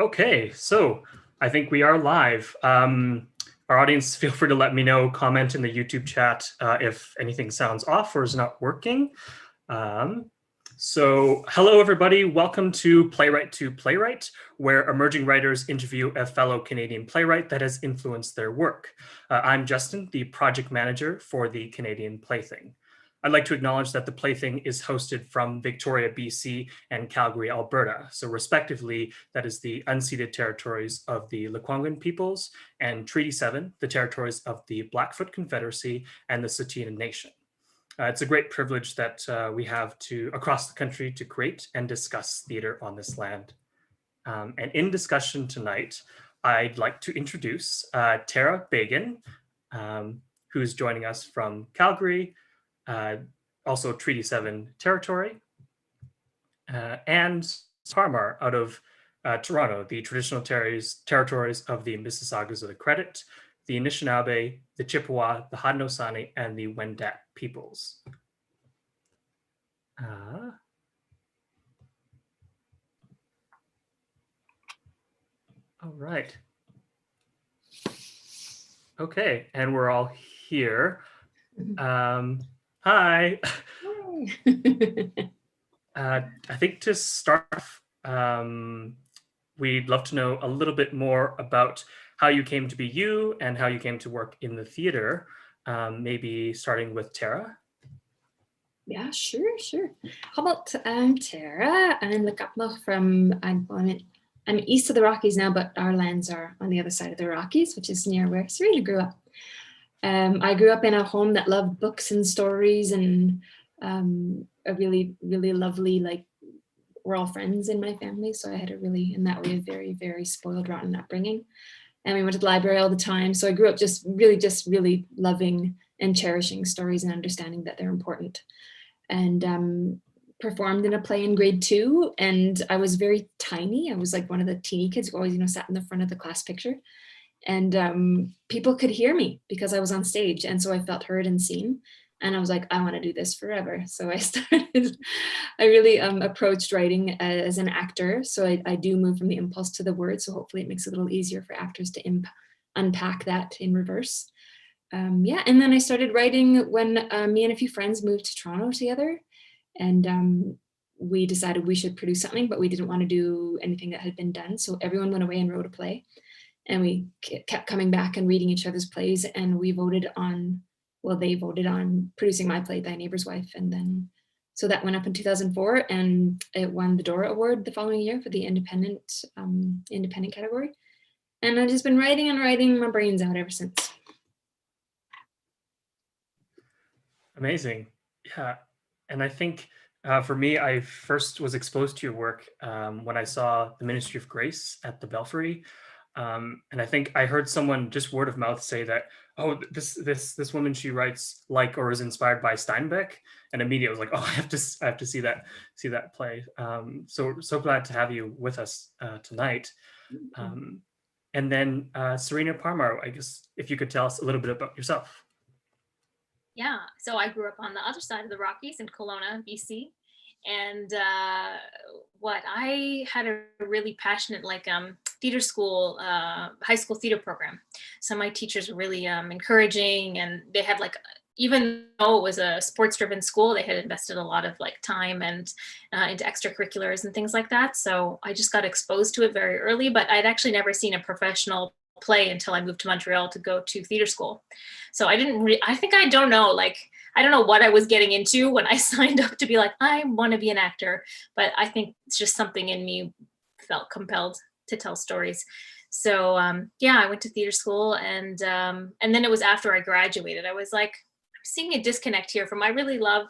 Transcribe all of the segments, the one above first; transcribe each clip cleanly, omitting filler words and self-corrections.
Okay, so I think we are live. Our audience, feel free to let me know, comment in the YouTube chat if anything sounds off or is not working. So hello, everybody. Welcome to Playwright to Playwright, where emerging writers interview a fellow Canadian playwright that has influenced their work. I'm Justin, the project manager for the Canadian Plaything. I'd like to acknowledge that the Plaything is hosted from Victoria, BC, and Calgary, Alberta. So respectively, that is the unceded territories of the Lekwungen peoples, and Treaty 7, the territories of the Blackfoot Confederacy and the Tsuut'ina Nation. It's a great privilege that we have across the country to create and discuss theater on this land. And in discussion tonight, I'd like to introduce Tara Beagan, who's joining us from Calgary, also Treaty 7 territory, and Parmar out of Toronto, the traditional territories of the Mississaugas of the Credit, the Anishinaabe, the Chippewa, the Haudenosaunee, and the Wendat peoples. All right. Okay, and we're all here. Hi. I think to start off, we'd love to know a little bit more about how you came to be you and how you came to work in the theater. Maybe starting with Tara. Yeah, sure. How about Tara? I'm Ntlaka'pamux from, I'm east of the Rockies now, but our lands are on the other side of the Rockies, which is near where Sarena grew up. I grew up in a home that loved books and stories, and a really, really lovely, like, we're all friends in my family. So I had a really, in that way, a very, very spoiled, rotten upbringing. And we went to the library all the time. So I grew up just really loving and cherishing stories and understanding that they're important. And performed in a play in grade 2. And I was very tiny. I was like one of the teeny kids who always, sat in the front of the class picture. And people could hear me because I was on stage. And so I felt heard and seen. And I was like, I want to do this forever. So I really approached writing as an actor. So I do move from the impulse to the word. So hopefully it makes it a little easier for actors to unpack that in reverse. Yeah, and then I started writing when me and a few friends moved to Toronto together. And we decided we should produce something, but we didn't want to do anything that had been done. So everyone went away and wrote a play. And we kept coming back and reading each other's plays. And we voted on, they voted on producing my play, Thy Neighbor's Wife. And then, so that went up in 2004 and it won the Dora Award the following year for the independent category. And I've just been writing and writing my brains out ever since. Amazing. Yeah. And I think for me, I first was exposed to your work when I saw the Ministry of Grace at the Belfry. And I think I heard someone just word of mouth say that, oh, this woman, she writes like or is inspired by Steinbeck, and immediately I was like, oh, I have to see that play. So glad to have you with us tonight. And then Sarena Parmar, I guess if you could tell us a little bit about yourself. Yeah, so I grew up on the other side of the Rockies in Kelowna, BC. And I had a really passionate theater school, high school theater program. So my teachers were really encouraging, and they had even though it was a sports driven school, they had invested a lot of time and into extracurriculars and things like that. So I just got exposed to it very early, but I'd actually never seen a professional play until I moved to Montreal to go to theater school. So I don't know what I was getting into when I signed up to be like, I want to be an actor, but I think it's just something in me felt compelled to tell stories. So I went to theater school, and then it was after I graduated, I was like, I'm seeing a disconnect here from, I really love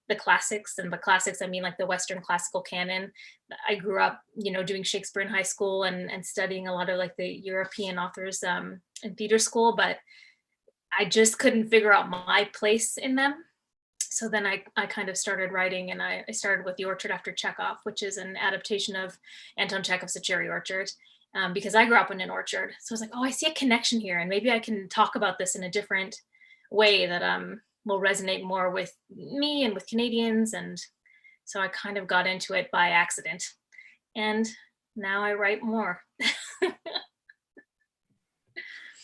the classics, and by classics I mean like the Western classical canon. I grew up, doing Shakespeare in high school and studying a lot of the European authors in theater school, but I just couldn't figure out my place in them. So then I kind of started writing, and I started with The Orchard After Chekov, which is an adaptation of Anton Chekhov's A Cherry Orchard, because I grew up in an orchard. So I was like, oh, I see a connection here, and maybe I can talk about this in a different way that will resonate more with me and with Canadians. And so I kind of got into it by accident. And now I write more.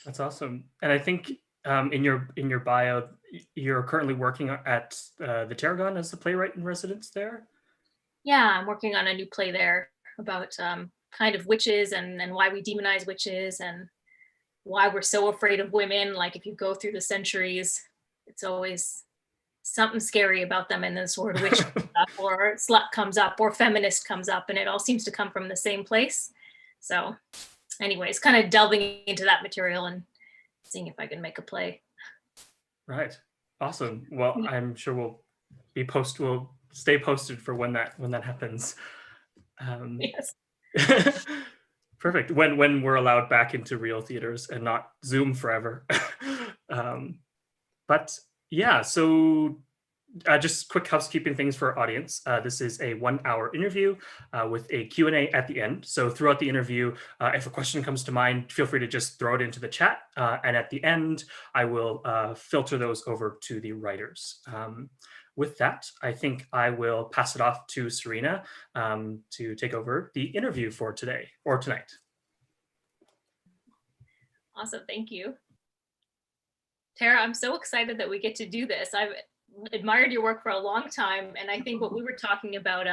That's awesome. And I think in your bio, you're currently working at the Tarragon as the playwright in residence there. Yeah, I'm working on a new play there about kind of witches and why we demonize witches and why we're so afraid of women. Like if you go through the centuries, it's always something scary about them, and then sort of witch comes up, or slut comes up, or feminist comes up, and it all seems to come from the same place. So anyways, kind of delving into that material and seeing if I can make a play. Right. Awesome. Well, I'm sure we'll stay posted for when that happens. Yes. Perfect. When we're allowed back into real theaters and not Zoom forever. But yeah, so just quick housekeeping things for our audience. This is a 1-hour interview with a Q&A at the end. So throughout the interview, if a question comes to mind, feel free to just throw it into the chat. And at the end, I will filter those over to the writers. With that, I think I will pass it off to Sarena to take over the interview for today or tonight. Awesome, thank you. Tara, I'm so excited that we get to do this. I've admired your work for a long time, and I think what we were talking about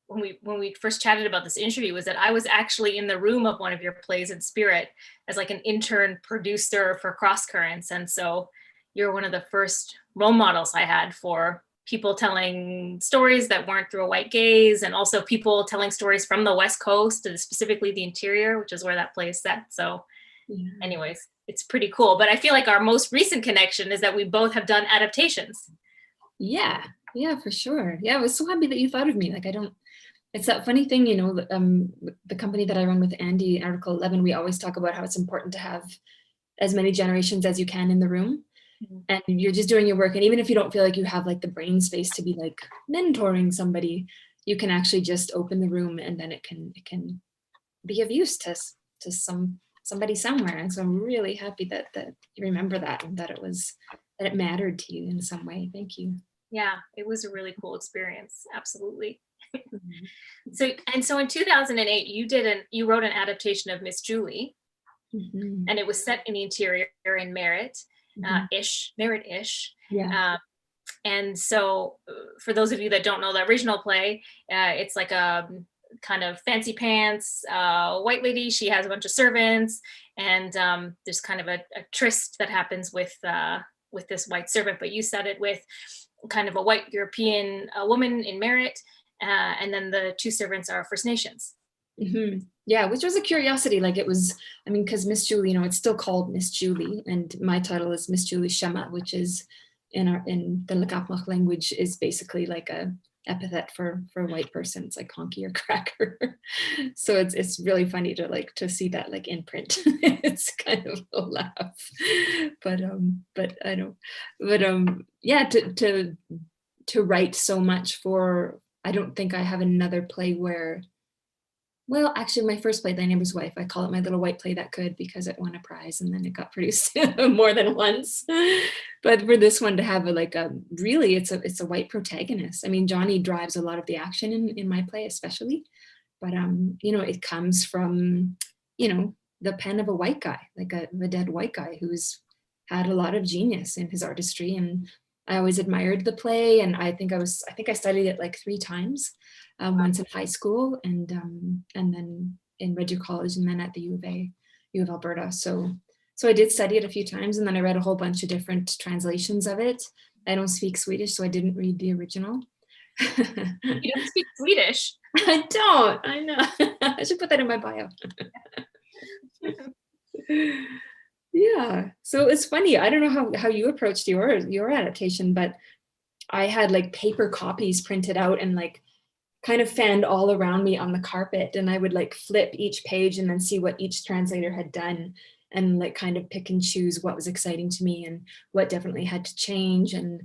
when we first chatted about this interview was that I was actually in the room of one of your plays in spirit as like an intern producer for Cross Currents, and so you're one of the first role models I had for people telling stories that weren't through a white gaze, and also people telling stories from the West Coast, and specifically the interior, which is where that play is set. So anyways, it's pretty cool. But I feel like our most recent connection is that we both have done adaptations. Yeah, for sure. Yeah, I was so happy that you thought of me. Like, it's that funny thing, you know, the company that I run with, Andy, Article 11, we always talk about how it's important to have as many generations as you can in the room. And you're just doing your work. And even if you don't feel like you have like the brain space to be like mentoring somebody, you can actually just open the room, and then it can be of use to somebody somewhere. And so I'm really happy that you remember that, and that it mattered to you in some way. Thank you. Yeah, it was a really cool experience. Absolutely. So in 2008, you wrote an adaptation of Miss Julie, and it was set in the interior in Merritt. Merritt-ish. Yeah. And so for those of you that don't know the original play, it's like a kind of fancy pants white lady. She has a bunch of servants, and there's kind of a tryst that happens with this white servant, but you set it with kind of a white European woman in Merritt, and then the two servants are First Nations. Yeah, which was a curiosity. Like it was, I mean, because Miss Julie, you know, it's still called Miss Julie, and my title is Miss Julie Shema, which is in the Ntlaka'pamux language is basically like a epithet for a white person. It's like honky or cracker. So it's really funny to see that like in print. It's kind of a laugh, but I know, yeah, to write so much for. I don't think I have another play where. Well, actually, my first play, Thy Neighbor's Wife, I call it my little white play that could, because it won a prize and then it got produced more than once. But for this one to have really, it's a white protagonist. I mean, Johnny drives a lot of the action in my play, especially. But you know, it comes from, you know, the pen of a white guy, like a dead white guy who's had a lot of genius in his artistry. And I always admired the play, and I think I studied it like 3 times. Once in high school, and then in Red Deer College, and then at the U of Alberta. So I did study it a few times, and then I read a whole bunch of different translations of it. I don't speak Swedish, so I didn't read the original. You don't speak Swedish? I don't. I know. I should put that in my bio. Yeah. So it's funny. I don't know how you approached your adaptation, but I had like paper copies printed out and like kind of fanned all around me on the carpet, and I would like flip each page and then see what each translator had done, and like kind of pick and choose what was exciting to me and what definitely had to change, and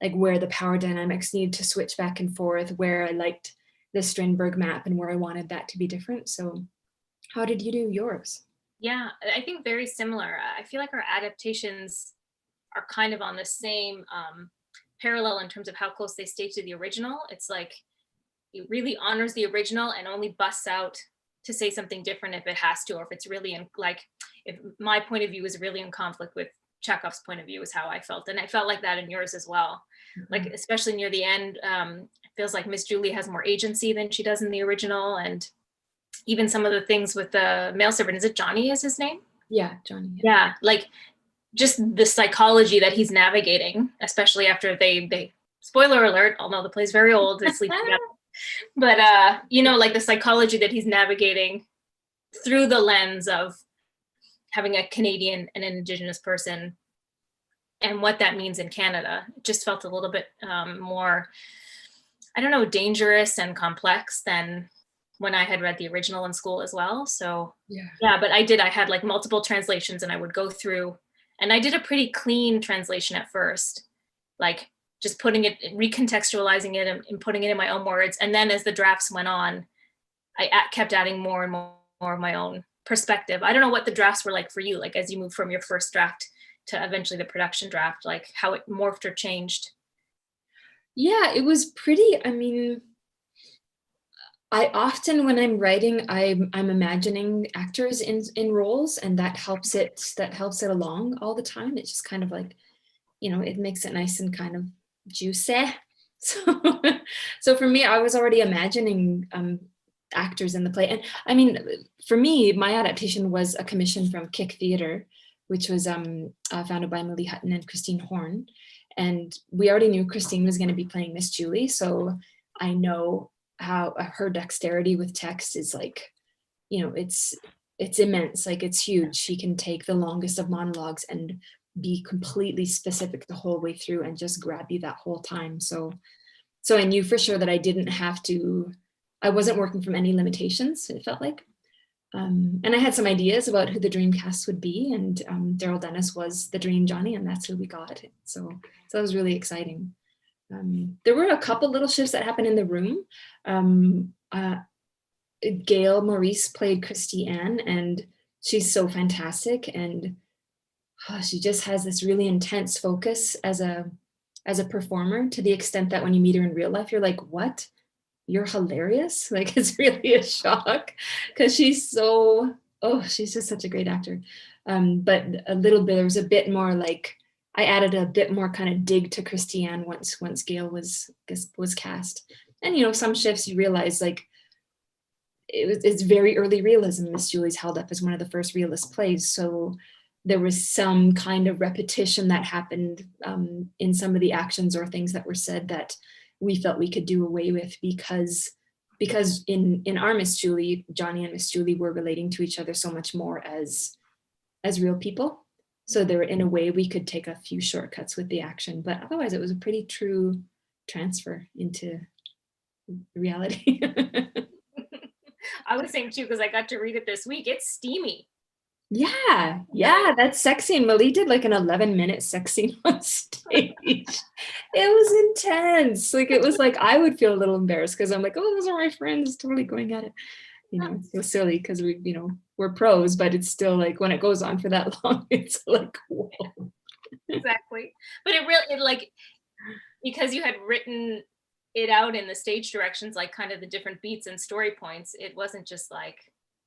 like where the power dynamics needed to switch back and forth, where I liked the Strindberg map and where I wanted that to be different. So how did you do yours? Yeah, I think very similar. I feel like our adaptations are kind of on the same parallel in terms of how close they stay to the original. It's like it really honors the original and only busts out to say something different if it has to, or if it's really in, like, if my point of view is really in conflict with Chekov's point of view, is how I felt. And I felt like that in yours as well. Like, especially near the end, it feels like Miss Julie has more agency than she does in the original. And even some of the things with the male servant, is it Johnny is his name? Yeah, Johnny. Yeah, like just the psychology that he's navigating, especially after they spoiler alert, although the play's very old, they sleep together. But you know, like the psychology that he's navigating through the lens of having a Canadian and an Indigenous person, and what that means in Canada, it just felt a little bit more, I don't know, dangerous and complex than when I had read the original in school as well. So yeah, but I had like multiple translations, and I would go through, and I did a pretty clean translation at first, like just putting it, recontextualizing it and putting it in my own words. And then as the drafts went on, I kept adding more and more of my own perspective. I don't know what the drafts were like for you, like as you moved from your first draft to eventually the production draft, like how it morphed or changed. Yeah, it was pretty, I mean, I often, when I'm writing, I'm imagining actors in roles, and that helps it along all the time. It's just kind of like, you know, it makes it nice and kind of juicy. So for me, I was already imagining actors in the play. And I mean, for me, my adaptation was a commission from Kick Theatre, which was founded by Millie Hutton and Christine Horn. And we already knew Christine was going to be playing Miss Julie. So I know how her dexterity with text is like, you know, it's immense, like it's huge. She can take the longest of monologues and be completely specific the whole way through and just grab you that whole time. So I knew for sure that I wasn't working from any limitations, it felt like. And I had some ideas about who the dream cast would be, and Daryl Dennis was the dream Johnny, and that's who we got. So that was really exciting. There were a couple little shifts that happened in the room. Gail Maurice played Christy Ann, and she's so fantastic, and she just has this really intense focus as a performer, to the extent that when you meet her in real life, you're like, what? You're hilarious. Like, it's really a shock, because she's just such a great actor. But there was a bit more, like, I added a bit more kind of dig to Christiane once Gail was cast. And, you know, some shifts you realize, like, it's very early realism. Miss Julie's held up as one of the first realist plays. So there was some kind of repetition that happened in some of the actions or things that were said that we felt we could do away with, because in our Miss Julie, Johnny and Miss Julie were relating to each other so much more as real people. So there, in a way, we could take a few shortcuts with the action, but otherwise it was a pretty true transfer into reality. I was saying too, because I got to read it this week, it's steamy. Yeah, that sex scene. Malie did like an 11-minute sex scene on stage. It was intense. Like, it was like, I would feel a little embarrassed, because I'm like, oh, those are my friends totally going at it. You know, it's so silly, because we're pros, but it's still like, when it goes on for that long, it's like, whoa. Exactly. But it really, like, because you had written it out in the stage directions, like kind of the different beats and story points, it wasn't just like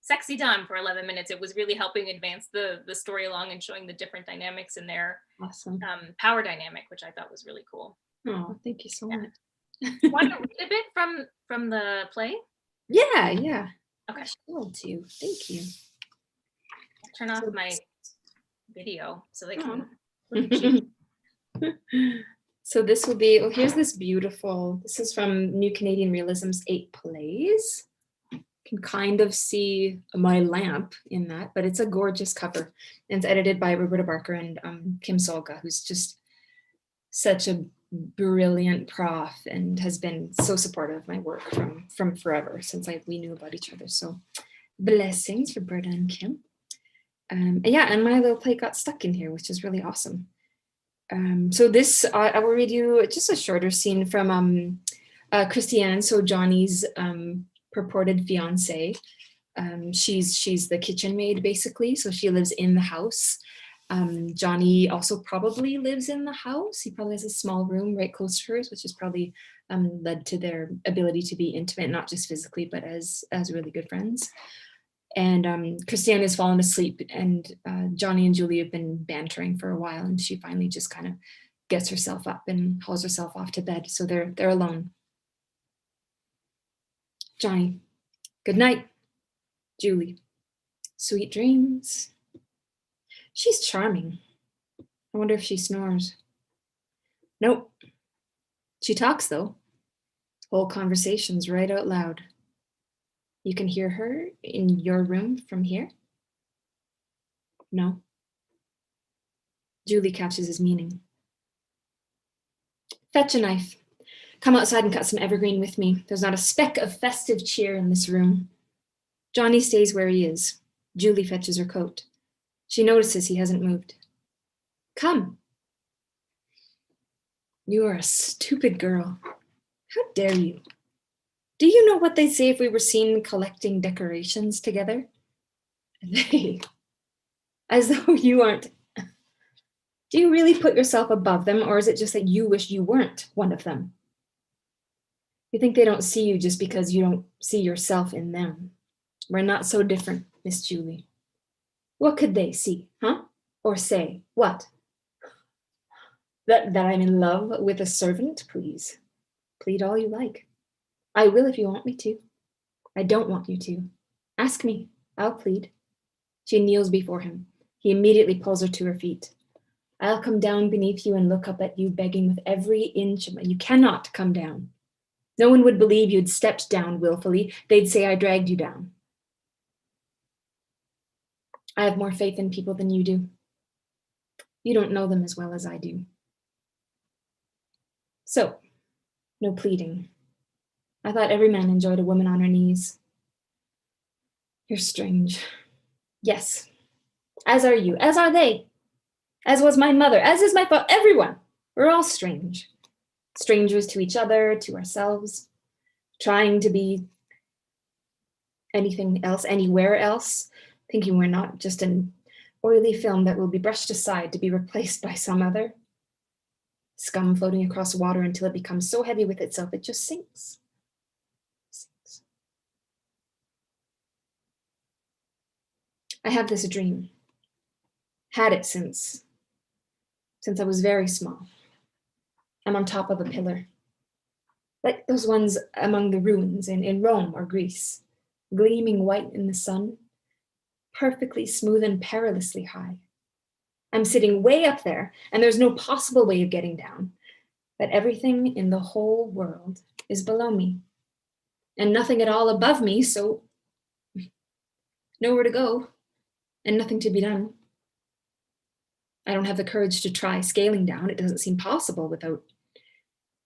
sexy time for 11 minutes. It was really helping advance the story along and showing the different dynamics in their Awesome. Power dynamic, which I thought was really cool. Oh, thank you so much. Want to read a bit from the play? Yeah. Okay. I will too. Thank you. Turn off my video so they can. So this will be, here's this is from New Canadian Realism's 8 plays. You can kind of see my lamp in that, but it's a gorgeous cover. And it's edited by Roberta Barker and Kim Solga, who's just such a brilliant prof and has been so supportive of my work from forever, since we knew about each other. So blessings for Berta and Kim. And my little play got stuck in here, which is really awesome. So this, I will read you just a shorter scene from Christiane, so Johnny's purported fiance. She's the kitchen maid, basically, so she lives in the house. Johnny also probably lives in the house. He probably has a small room right close to hers, which has probably led to their ability to be intimate, not just physically, but as really good friends. And Christiane has fallen asleep, and Johnny and Julie have been bantering for a while, and she finally just kind of gets herself up and hauls herself off to bed. So they're alone. Johnny, good night. Julie, sweet dreams. She's charming. I wonder if she snores. Nope. She talks though. Whole conversations right out loud. You can hear her in your room from here? No. Julie catches his meaning. Fetch a knife. Come outside and cut some evergreen with me. There's not a speck of festive cheer in this room. Johnny stays where he is. Julie fetches her coat. She notices he hasn't moved. Come. You are a stupid girl. How dare you? Do you know what they'd say if we were seen collecting decorations together? They, as though you aren't. Do you really put yourself above them, or is it just that you wish you weren't one of them? You think they don't see you just because you don't see yourself in them. We're not so different, Miss Julie. What could they see, huh? Or say, what? That I'm in love with a servant, please. Plead all you like. I will if you want me to. I don't want you to. Ask me, I'll plead. She kneels before him. He immediately pulls her to her feet. I'll come down beneath you and look up at you, begging with every inch of my. You cannot come down. No one would believe you'd stepped down willfully. They'd say I dragged you down. I have more faith in people than you do. You don't know them as well as I do. So, no pleading. I thought every man enjoyed a woman on her knees. You're strange. Yes, as are you, as are they. As was my mother, as is my father, everyone. We're all strange. Strangers to each other, to ourselves, trying to be anything else, anywhere else, thinking we're not just an oily film that will be brushed aside to be replaced by some other. Scum floating across water until it becomes so heavy with itself it just sinks. I have this dream. Had it since I was very small. I'm on top of a pillar, like those ones among the ruins in Rome or Greece, gleaming white in the sun, perfectly smooth and perilously high. I'm sitting way up there, and there's no possible way of getting down, but everything in the whole world is below me, and nothing at all above me, so nowhere to go, and nothing to be done. I don't have the courage to try scaling down. It doesn't seem possible without,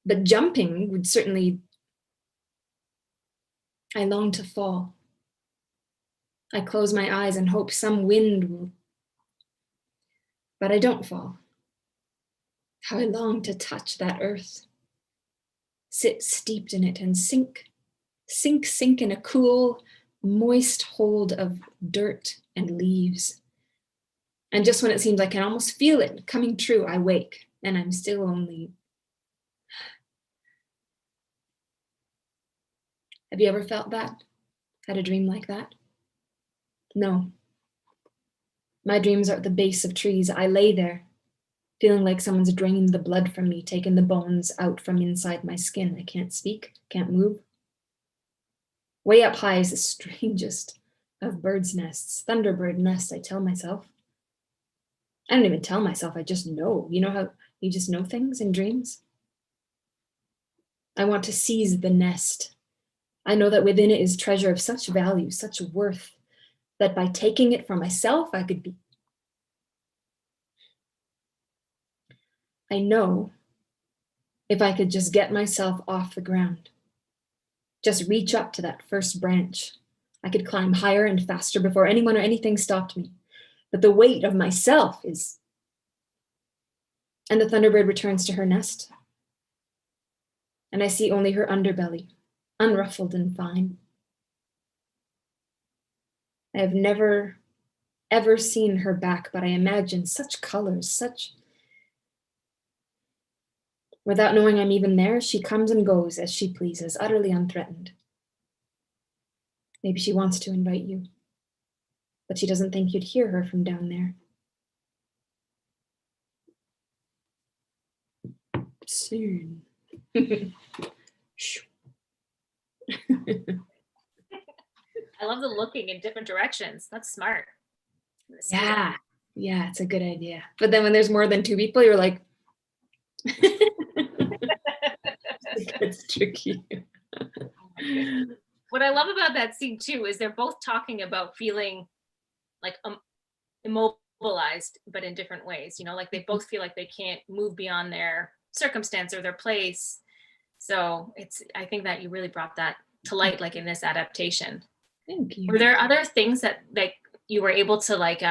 but jumping would certainly. I long to fall. I close my eyes and hope some wind will, but I don't fall. How I long to touch that earth, sit steeped in it and sink in a cool, moist hold of dirt and leaves. And just when it seems I can almost feel it coming true, I wake, and I'm still only. Have you ever felt that? Had a dream like that? No. My dreams are at the base of trees. I lay there, feeling like someone's drained the blood from me, taken the bones out from inside my skin. I can't speak, can't move. Way up high is the strangest of birds' nests, thunderbird nest, I tell myself. I don't even tell myself, I just know. You know how you just know things in dreams? I want to seize the nest. I know that within it is treasure of such value, such worth, that by taking it for myself, I could be. I know if I could just get myself off the ground, just reach up to that first branch, I could climb higher and faster before anyone or anything stopped me. But the weight of myself is. And the thunderbird returns to her nest. And I see only her underbelly, unruffled and fine. I have never ever seen her back, but I imagine such colors, such... Without knowing I'm even there, she comes and goes as she pleases, utterly unthreatened. Maybe she wants to invite you, but she doesn't think you'd hear her from down there. Soon. I love the looking in different directions. That's smart. Yeah, yeah, it's a good idea. But then when there's more than two people, you're like, it's tricky. What I love about that scene too is they're both talking about feeling like immobilized, but in different ways. You know, like they both feel like they can't move beyond their circumstance or their place. So I think that you really brought that to light, like in this adaptation. Thank you. Were there other things that like you were able to like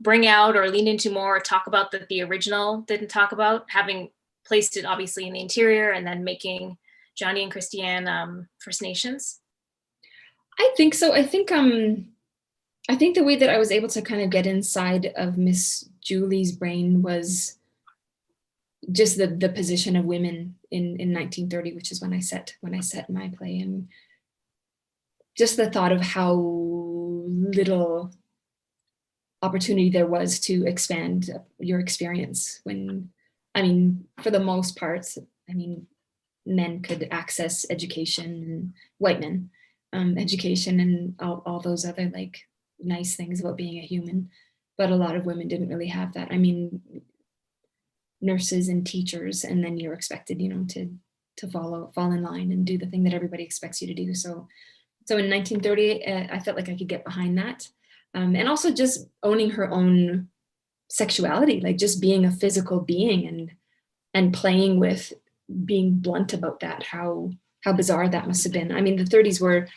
bring out or lean into more, or talk about that the original didn't talk about, having placed it obviously in the interior and then making Johnny and Christiane First Nations? I think so. I think the way that I was able to kind of get inside of Miss Julie's brain was just the position of women in 1930, which is when I set my play, and just the thought of how little opportunity there was to expand your experience when, I mean, for the most part, I mean, men could access education, and white men, education and all those other like nice things about being a human, but a lot of women didn't really have that. I mean, nurses and teachers, and then you're expected, you know, to fall in line and do the thing that everybody expects you to do. So in 1930, I felt like I could get behind that. And also just owning her own sexuality, like just being a physical being and playing with being blunt about that, how bizarre that must have been. I mean, the 30s were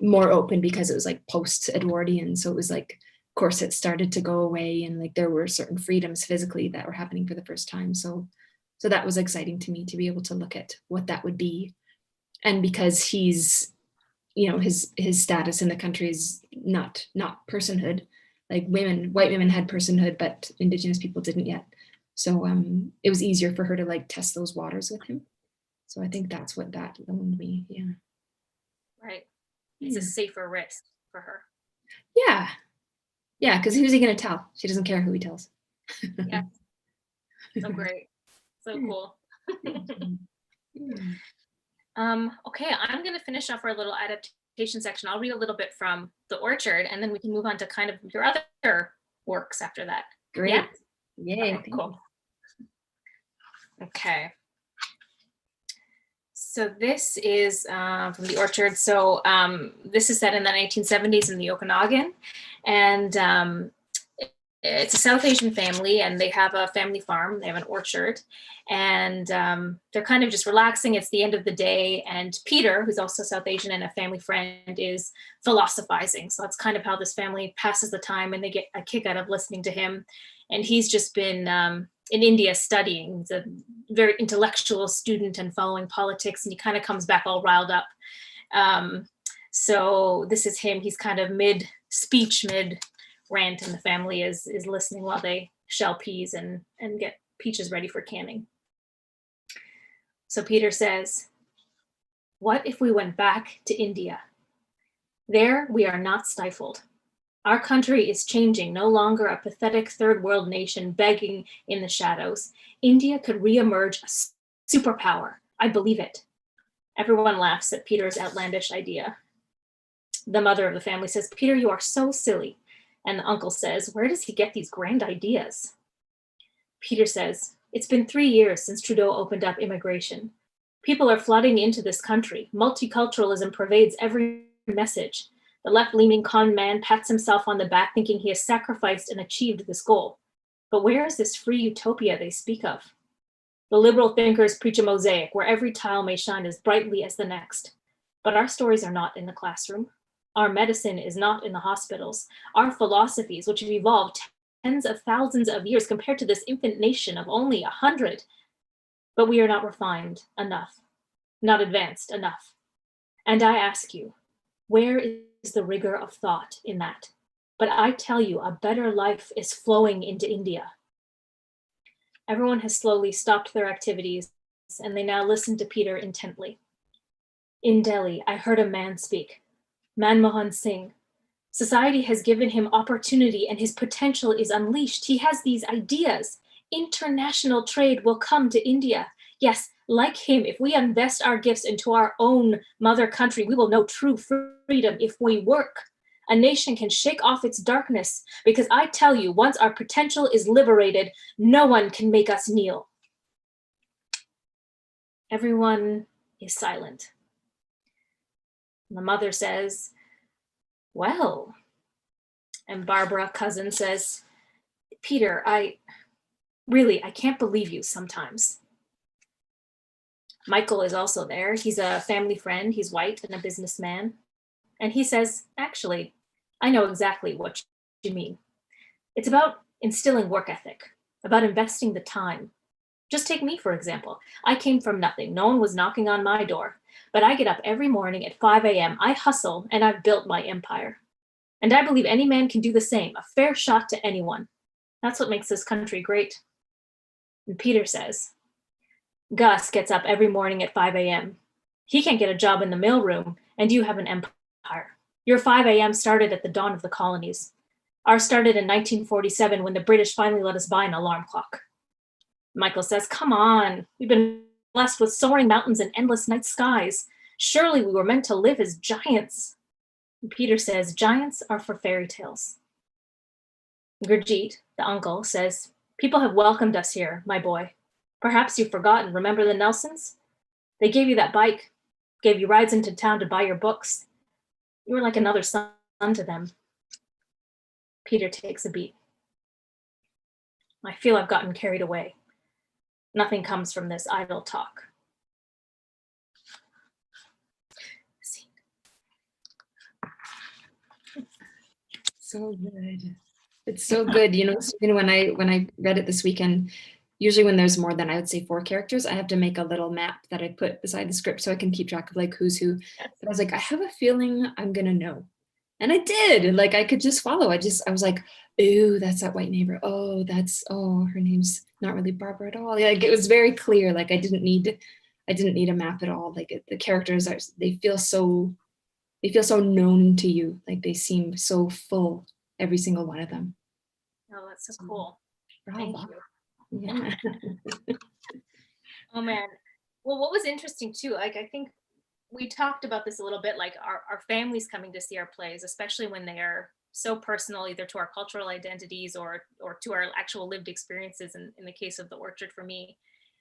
more open because it was like post-Edwardian. So it was like corsets started to go away, and like there were certain freedoms physically that were happening for the first time. So that was exciting to me to be able to look at what that would be. And because he's, you know, his status in the country is not personhood. Like white women had personhood, but Indigenous people didn't yet. So it was easier for her to like test those waters with him. So I think that's what that loaned me. Yeah. Right. It's a safer risk for her. Yeah. Yeah, because who's he going to tell? She doesn't care who he tells. Yeah. So great. So cool. Okay, I'm going to finish off our little adaptation section. I'll read a little bit from The Orchard, and then we can move on to kind of your other works after that. Great. Yeah? Yay. Okay, cool. Okay. So this is from The Orchard. So this is set in the 1970s in the Okanagan, and it's a South Asian family, and they have a family farm. They have an orchard, and they're kind of just relaxing. It's the end of the day, and Peter, who's also South Asian and a family friend, is philosophizing. So that's kind of how this family passes the time, and they get a kick out of listening to him. And he's just been in India studying. He's a very intellectual student and following politics, and he kind of comes back all riled up. So this is him. He's kind of mid-speech, mid-rant, and the family is listening while they shell peas and get peaches ready for canning. So Peter says, "What if we went back to India? There we are not stifled. Our country is changing, no longer a pathetic third world nation begging in the shadows. India could reemerge a superpower. I believe it." Everyone laughs at Peter's outlandish idea. The mother of the family says, "Peter, you are so silly." And the uncle says, "Where does he get these grand ideas?" Peter says, "It's been 3 years since Trudeau opened up immigration. People are flooding into this country. Multiculturalism pervades every message. The left-leaning con man pats himself on the back thinking he has sacrificed and achieved this goal. But where is this free utopia they speak of? The liberal thinkers preach a mosaic where every tile may shine as brightly as the next. But our stories are not in the classroom. Our medicine is not in the hospitals. Our philosophies, which have evolved tens of thousands of years compared to this infant nation of only 100. But we are not refined enough, not advanced enough. And I ask you, where is the rigor of thought in that? but I tell you, a better life is flowing into India. Everyone has slowly stopped their activities, and they now listen to Peter intently. In Delhi, I heard a man speak, Manmohan Singh. Society has given him opportunity and his potential is unleashed. He has these ideas. International trade will come to India. Yes, like him, if we invest our gifts into our own mother country, we will know true freedom if we work. A nation can shake off its darkness, because I tell you, once our potential is liberated, no one can make us kneel. Everyone is silent. The mother says, well, and Barbara, cousin, says, Peter, I can't believe you sometimes. Michael is also there. He's a family friend. He's white and a businessman. And he says, actually, I know exactly what you mean. It's about instilling work ethic, about investing the time. Just take me, for example. I came from nothing. No one was knocking on my door. But I get up every morning at 5 a.m. I hustle, and I've built my empire. And I believe any man can do the same, a fair shot to anyone. That's what makes this country great. And Peter says, Gus gets up every morning at 5 a.m. He can't get a job in the mailroom, and you have an empire. Your 5 a.m. started at the dawn of the colonies. Ours started in 1947 when the British finally let us buy an alarm clock. Michael says, come on, we've been blessed with soaring mountains and endless night skies. Surely we were meant to live as giants. And Peter says, giants are for fairy tales. Gurjeet, the uncle, says, people have welcomed us here, my boy. Perhaps you've forgotten. Remember the Nelsons? They gave you that bike, gave you rides into town to buy your books. You were like another son to them. Peter takes a beat. I feel I've gotten carried away. Nothing comes from this idle talk. So good. It's so good. You know, when I read it this weekend, usually when there's more than, I would say, 4 characters, I have to make a little map that I put beside the script so I can keep track of like who's who. But I was like, I have a feeling I'm gonna know. And I did. And like I could just follow. I was like, ooh, that's that white neighbor. Oh, her name's not really Barbara at all. Like it was very clear. Like I didn't need a map at all. Like the characters they feel so known to you. Like they seem so full, every single one of them. Oh, that's so cool. Bravo. Thank you. Yeah. Oh man. Well, what was interesting too, like I think we talked about this a little bit, like our families coming to see our plays, especially when they are so personal, either to our cultural identities or to our actual lived experiences in the case of The Orchard for me.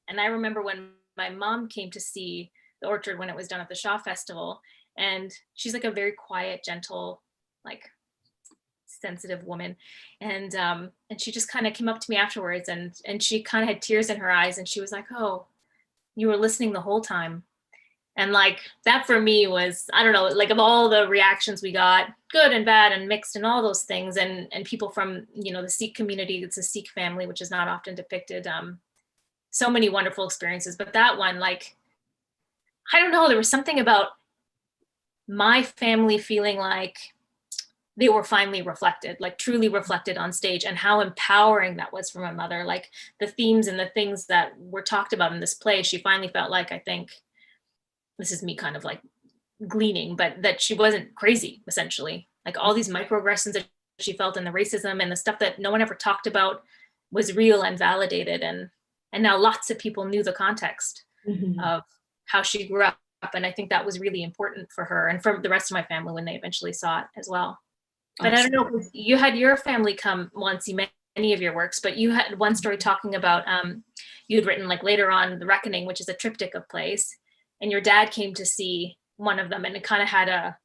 And I remember when my mom came to see The Orchard when it was done at the Shaw Festival, and she's like a very quiet, gentle, like sensitive woman. And she just kind of came up to me afterwards and she kind of had tears in her eyes and she was like, oh, you were listening the whole time. And like that for me was, I don't know, like of all the reactions we got, good and bad and mixed and all those things, and people from, you know, the Sikh community, it's a Sikh family, which is not often depicted, so many wonderful experiences. But that one, like, I don't know, there was something about my family feeling like they were finally reflected, like truly reflected on stage, and how empowering that was for my mother. Like the themes and the things that were talked about in this play, she finally felt like, I think, this is me kind of like gleaning, but that she wasn't crazy, essentially. Like all these microaggressions that she felt and the racism and the stuff that no one ever talked about was real and validated. And now lots of people knew the context of how she grew up. And I think that was really important for her and for the rest of my family when they eventually saw it as well. But I don't know, you had your family come once, you met many of your works, but you had one story talking about, you had written like later on The Reckoning, which is a triptych of plays. And your dad came to see one of them and it kind of had a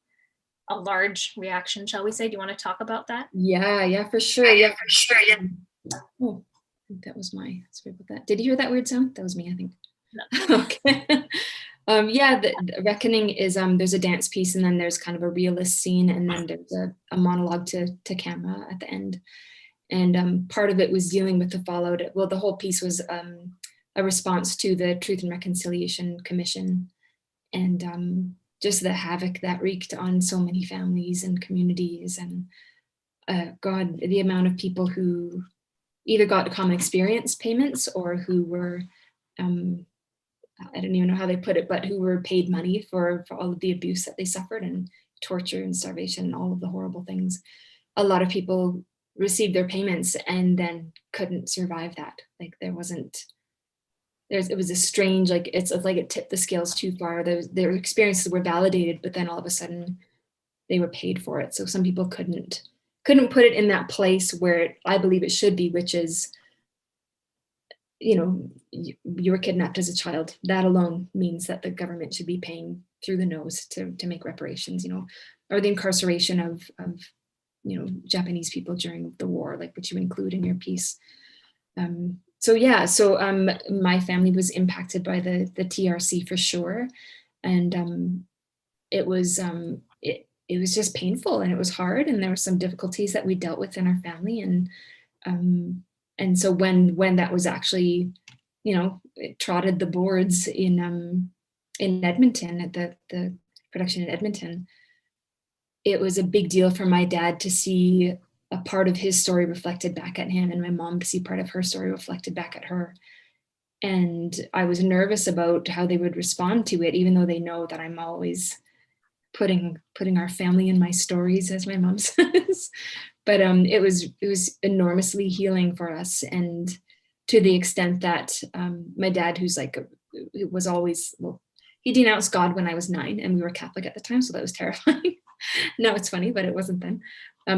large reaction, shall we say? Do you want to talk about that? Yeah, for sure. Yeah, for sure. Yeah. Oh, I think that was sorry about that. Did you hear that weird sound? That was me, I think. No. Okay. The Reckoning is, there's a dance piece and then there's kind of a realist scene and then there's a monologue to camera at the end. And part of it was dealing with the fallout. Well, the whole piece was a response to the Truth and Reconciliation Commission and just the havoc that wreaked on so many families and communities. And God, the amount of people who either got common experience payments or who were, I don't even know how they put it, but who were paid money for all of the abuse that they suffered and torture and starvation and all of the horrible things. A lot of people received their payments and then couldn't survive that. Like it was a strange, like it's like it tipped the scales too far. Their experiences were validated, but then all of a sudden they were paid for it. So some people couldn't put it in that place where I believe it should be, which is, you know, you were kidnapped as a child. That alone means that the government should be paying through the nose to make reparations, you know, or the incarceration of you know, Japanese people during the war, like what you include in your piece. So my family was impacted by the TRC for sure, and it was just painful and it was hard, and there were some difficulties that we dealt with in our family, and so when that was actually, you know, it trotted the boards in Edmonton at the production in Edmonton, it was a big deal for my dad to see a part of his story reflected back at him, and my mom to see part of her story reflected back at her. And I was nervous about how they would respond to it, even though they know that I'm always putting our family in my stories, as my mom says. But it was enormously healing for us, and to the extent that my dad, who's like, it was always, well, he denounced God when I was 9, and we were Catholic at the time, so that was terrifying. Now it's funny, but it wasn't then.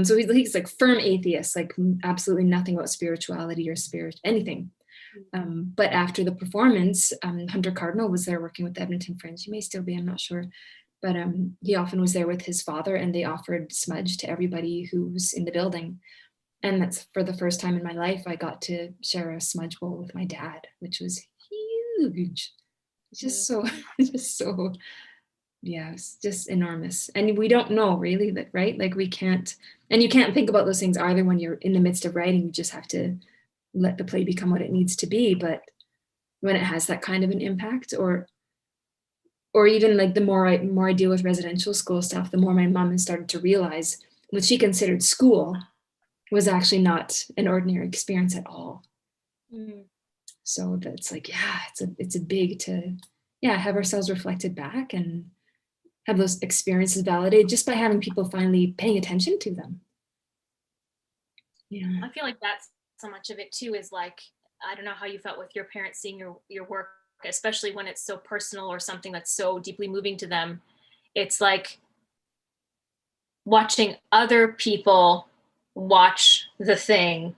So he's like firm atheist, like absolutely nothing about spirituality or anything. But after the performance, Hunter Cardinal was there working with the Edmonton Fringe. He may still be, I'm not sure. But he often was there with his father, and they offered smudge to everybody who was in the building. And that's for the first time in my life, I got to share a smudge bowl with my dad, which was huge. It's just enormous. And we don't know really that, right? Like we can't, and you can't think about those things either when you're in the midst of writing. You just have to let the play become what it needs to be. But when it has that kind of an impact, or even like the more I deal with residential school stuff, the more my mom has started to realize what she considered school was actually not an ordinary experience at all. So that's like, it's a big to have ourselves reflected back and have those experiences validated just by having people finally paying attention to them. I feel like that's so much of it too, is like, I don't know how you felt with your parents seeing your work, especially when it's so personal or something that's so deeply moving to them. It's like watching other people watch the thing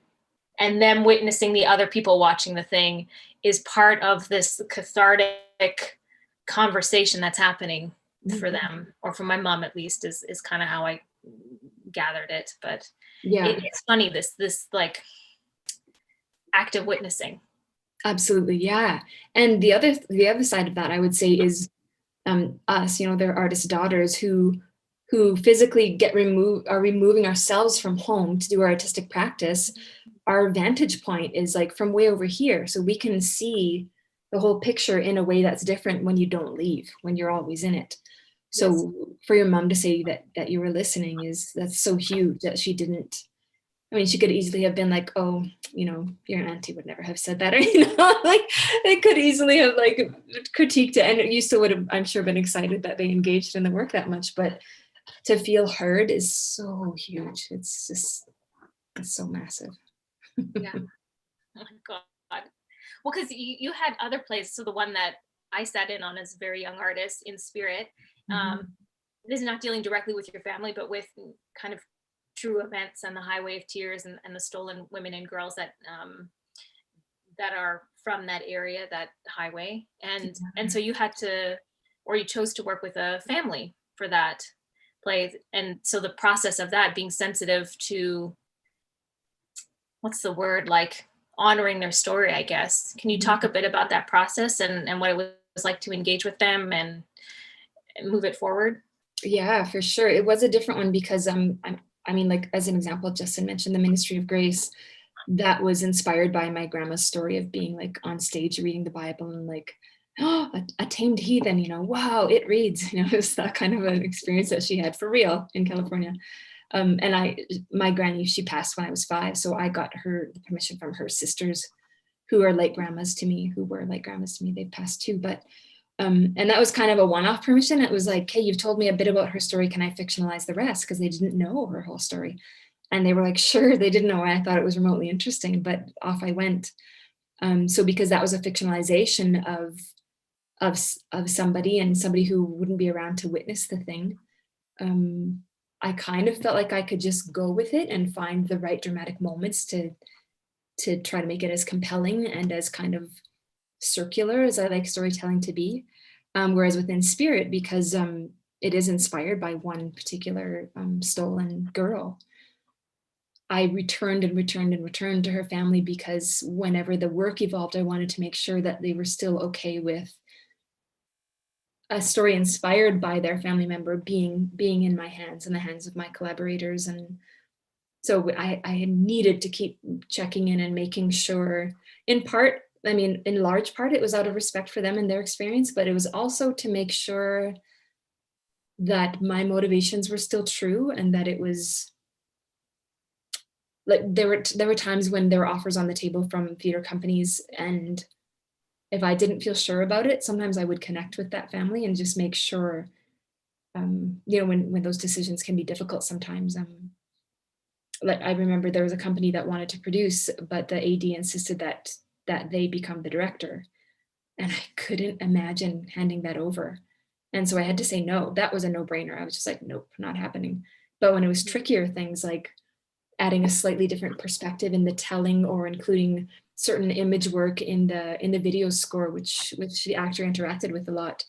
and them witnessing the other people watching the thing is part of this cathartic conversation that's happening for them, or for my mom at least, is kind of how I gathered it. But it's funny, this like active witnessing. Absolutely, yeah. And the other side of that, I would say, is us, you know, they're artists' daughters who physically are removing ourselves from home to do our artistic practice. Our vantage point is like from way over here, so we can see the whole picture in a way that's different when you don't leave, when you're always in it. So for your mom to say that you were listening, that's so huge that she didn't. I mean, she could easily have been like, oh, you know, your auntie would never have said that, or, you know, like they could easily have like critiqued it, and you still would have, I'm sure, been excited that they engaged in the work that much. But to feel heard is so huge. It's so massive. Yeah. Oh my God. Well, because you had other plays. So the one that I sat in on as a very young artist, In Spirit, this is not dealing directly with your family, but with kind of true events and the Highway of Tears and the stolen women and girls that are from that area, that highway. And so you had to, or you chose to work with a family for that play. And so the process of that, being sensitive to, what's the word, like honoring their story, I guess. Can you talk a bit about that process and what it was like to engage with them and move it forward? Yeah, for sure. It was a different one because I mean, like, as an example, Justin mentioned the Ministry of Grace. That was inspired by my grandma's story of being like on stage reading the Bible and like, oh, a tamed heathen, you know, wow, it reads, you know, it's that kind of an experience that she had for real in California. And my granny, she passed when I was 5, so I got her the permission from her sisters, who are like grandmas to me, They've passed too, but and that was kind of a one-off permission. It was like, hey, you've told me a bit about her story. Can I fictionalize the rest? Because they didn't know her whole story. And they were like, sure. They didn't know why I thought it was remotely interesting, but off I went. So because that was a fictionalization of somebody, and somebody who wouldn't be around to witness the thing, I kind of felt like I could just go with it and find the right dramatic moments to try to make it as compelling and as kind of circular as I like storytelling to be. Whereas within Spirit, because it is inspired by one particular stolen girl, I returned to her family, because whenever the work evolved, I wanted to make sure that they were still okay with a story inspired by their family member being in my hands, in the hands of my collaborators. And so I needed to keep checking in and making sure, in large part, it was out of respect for them and their experience, but it was also to make sure that my motivations were still true, and that it was like, there were times when there were offers on the table from theater companies, and if I didn't feel sure about it, sometimes I would connect with that family and just make sure, when those decisions can be difficult sometimes. Like, I remember there was a company that wanted to produce, but the AD insisted that they become the director. And I couldn't imagine handing that over. And so I had to say no. That was a no-brainer. I was just like, nope, not happening. But when it was trickier things, like adding a slightly different perspective in the telling, or including certain image work in the video score, which the actor interacted with a lot,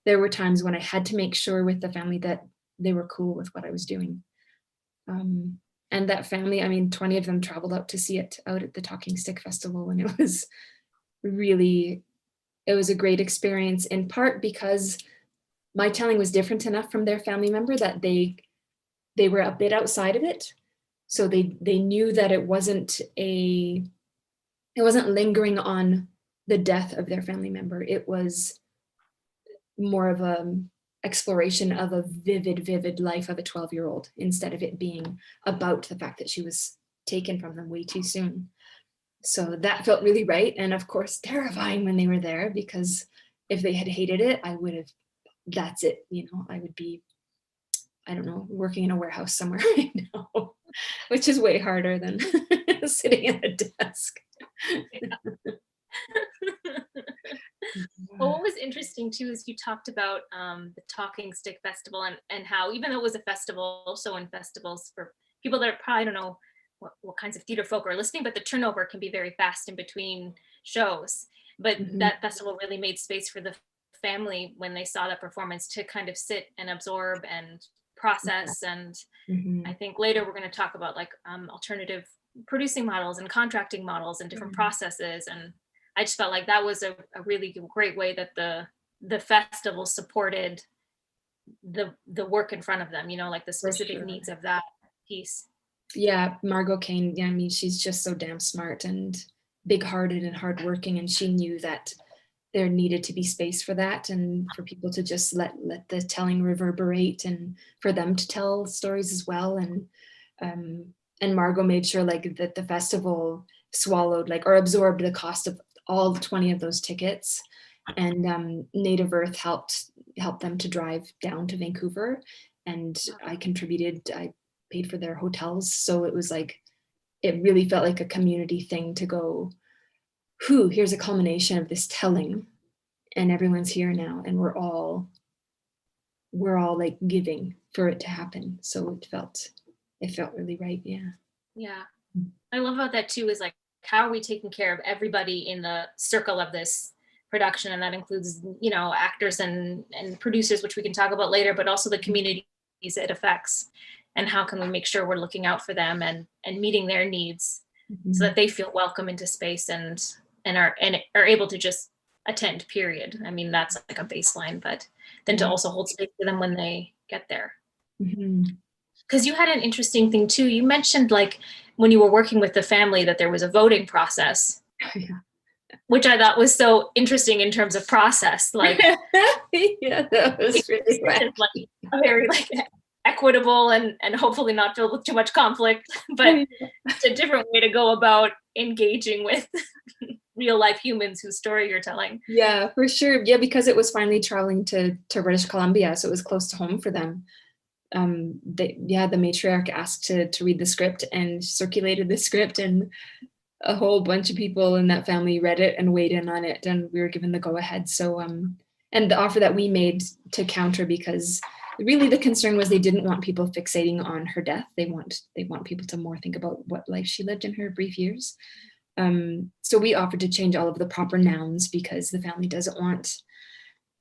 there were times when I had to make sure with the family that they were cool with what I was doing. And that family, 20 of them traveled out to see it out at the Talking Stick Festival, and it was a great experience, in part because my telling was different enough from their family member that they were a bit outside of it. So they knew that it wasn't lingering on the death of their family member. It was more of a exploration of a vivid life of a 12-year-old, instead of it being about the fact that she was taken from them way too soon. So that felt really right. And of course, terrifying when they were there, because if they had hated it, that's it. I would be, I don't know, working in a warehouse somewhere right now, which is way harder than sitting at a desk. Well, what was interesting too is you talked about the Talking Stick Festival, and how, even though it was a festival, so in festivals, for people that probably don't know what kinds of theater folk are listening, but the turnover can be very fast in between shows. But that festival really made space for the family, when they saw that performance, to kind of sit and absorb and process. And I think later we're going to talk about like alternative producing models and contracting models and different processes. And I just felt like that was a really great way that the festival supported the work in front of them, like the specific needs of that piece. Yeah, Margot Kane, she's just so damn smart and big-hearted and hardworking, and she knew that there needed to be space for that, and for people to just let the telling reverberate, and for them to tell stories as well. And Margot made sure like that the festival swallowed or absorbed the cost of all 20 of those tickets, and Native Earth helped them to drive down to Vancouver, and I paid for their hotels. So it was like, it really felt like a community thing to go, here's a culmination of this telling, and everyone's here now, and we're all like giving for it to happen. So it felt really right. Yeah, I love about that too, is like, how are we taking care of everybody in the circle of this production? And that includes, actors and producers, which we can talk about later, but also the communities it affects, and how can we make sure we're looking out for them and meeting their needs, so that they feel welcome into space and are able to just attend, period. That's like a baseline, but then to also hold space for them when they get there. Because you had an interesting thing too. You mentioned like when you were working with the family that there was a voting process, which I thought was so interesting in terms of process. Like, yeah, that was really like a very equitable and hopefully not filled with too much conflict, but it's a different way to go about engaging with real life humans whose story you're telling. Yeah, for sure. Yeah, because it was finally traveling to British Columbia, so it was close to home for them. The matriarch asked to read the script and circulated the script, and a whole bunch of people in that family read it and weighed in on it, and we were given the go ahead. So and the offer that we made to counter, because really the concern was they didn't want people fixating on her death. They want people to more think about what life she lived in her brief years. So we offered to change all of the proper nouns, because the family doesn't want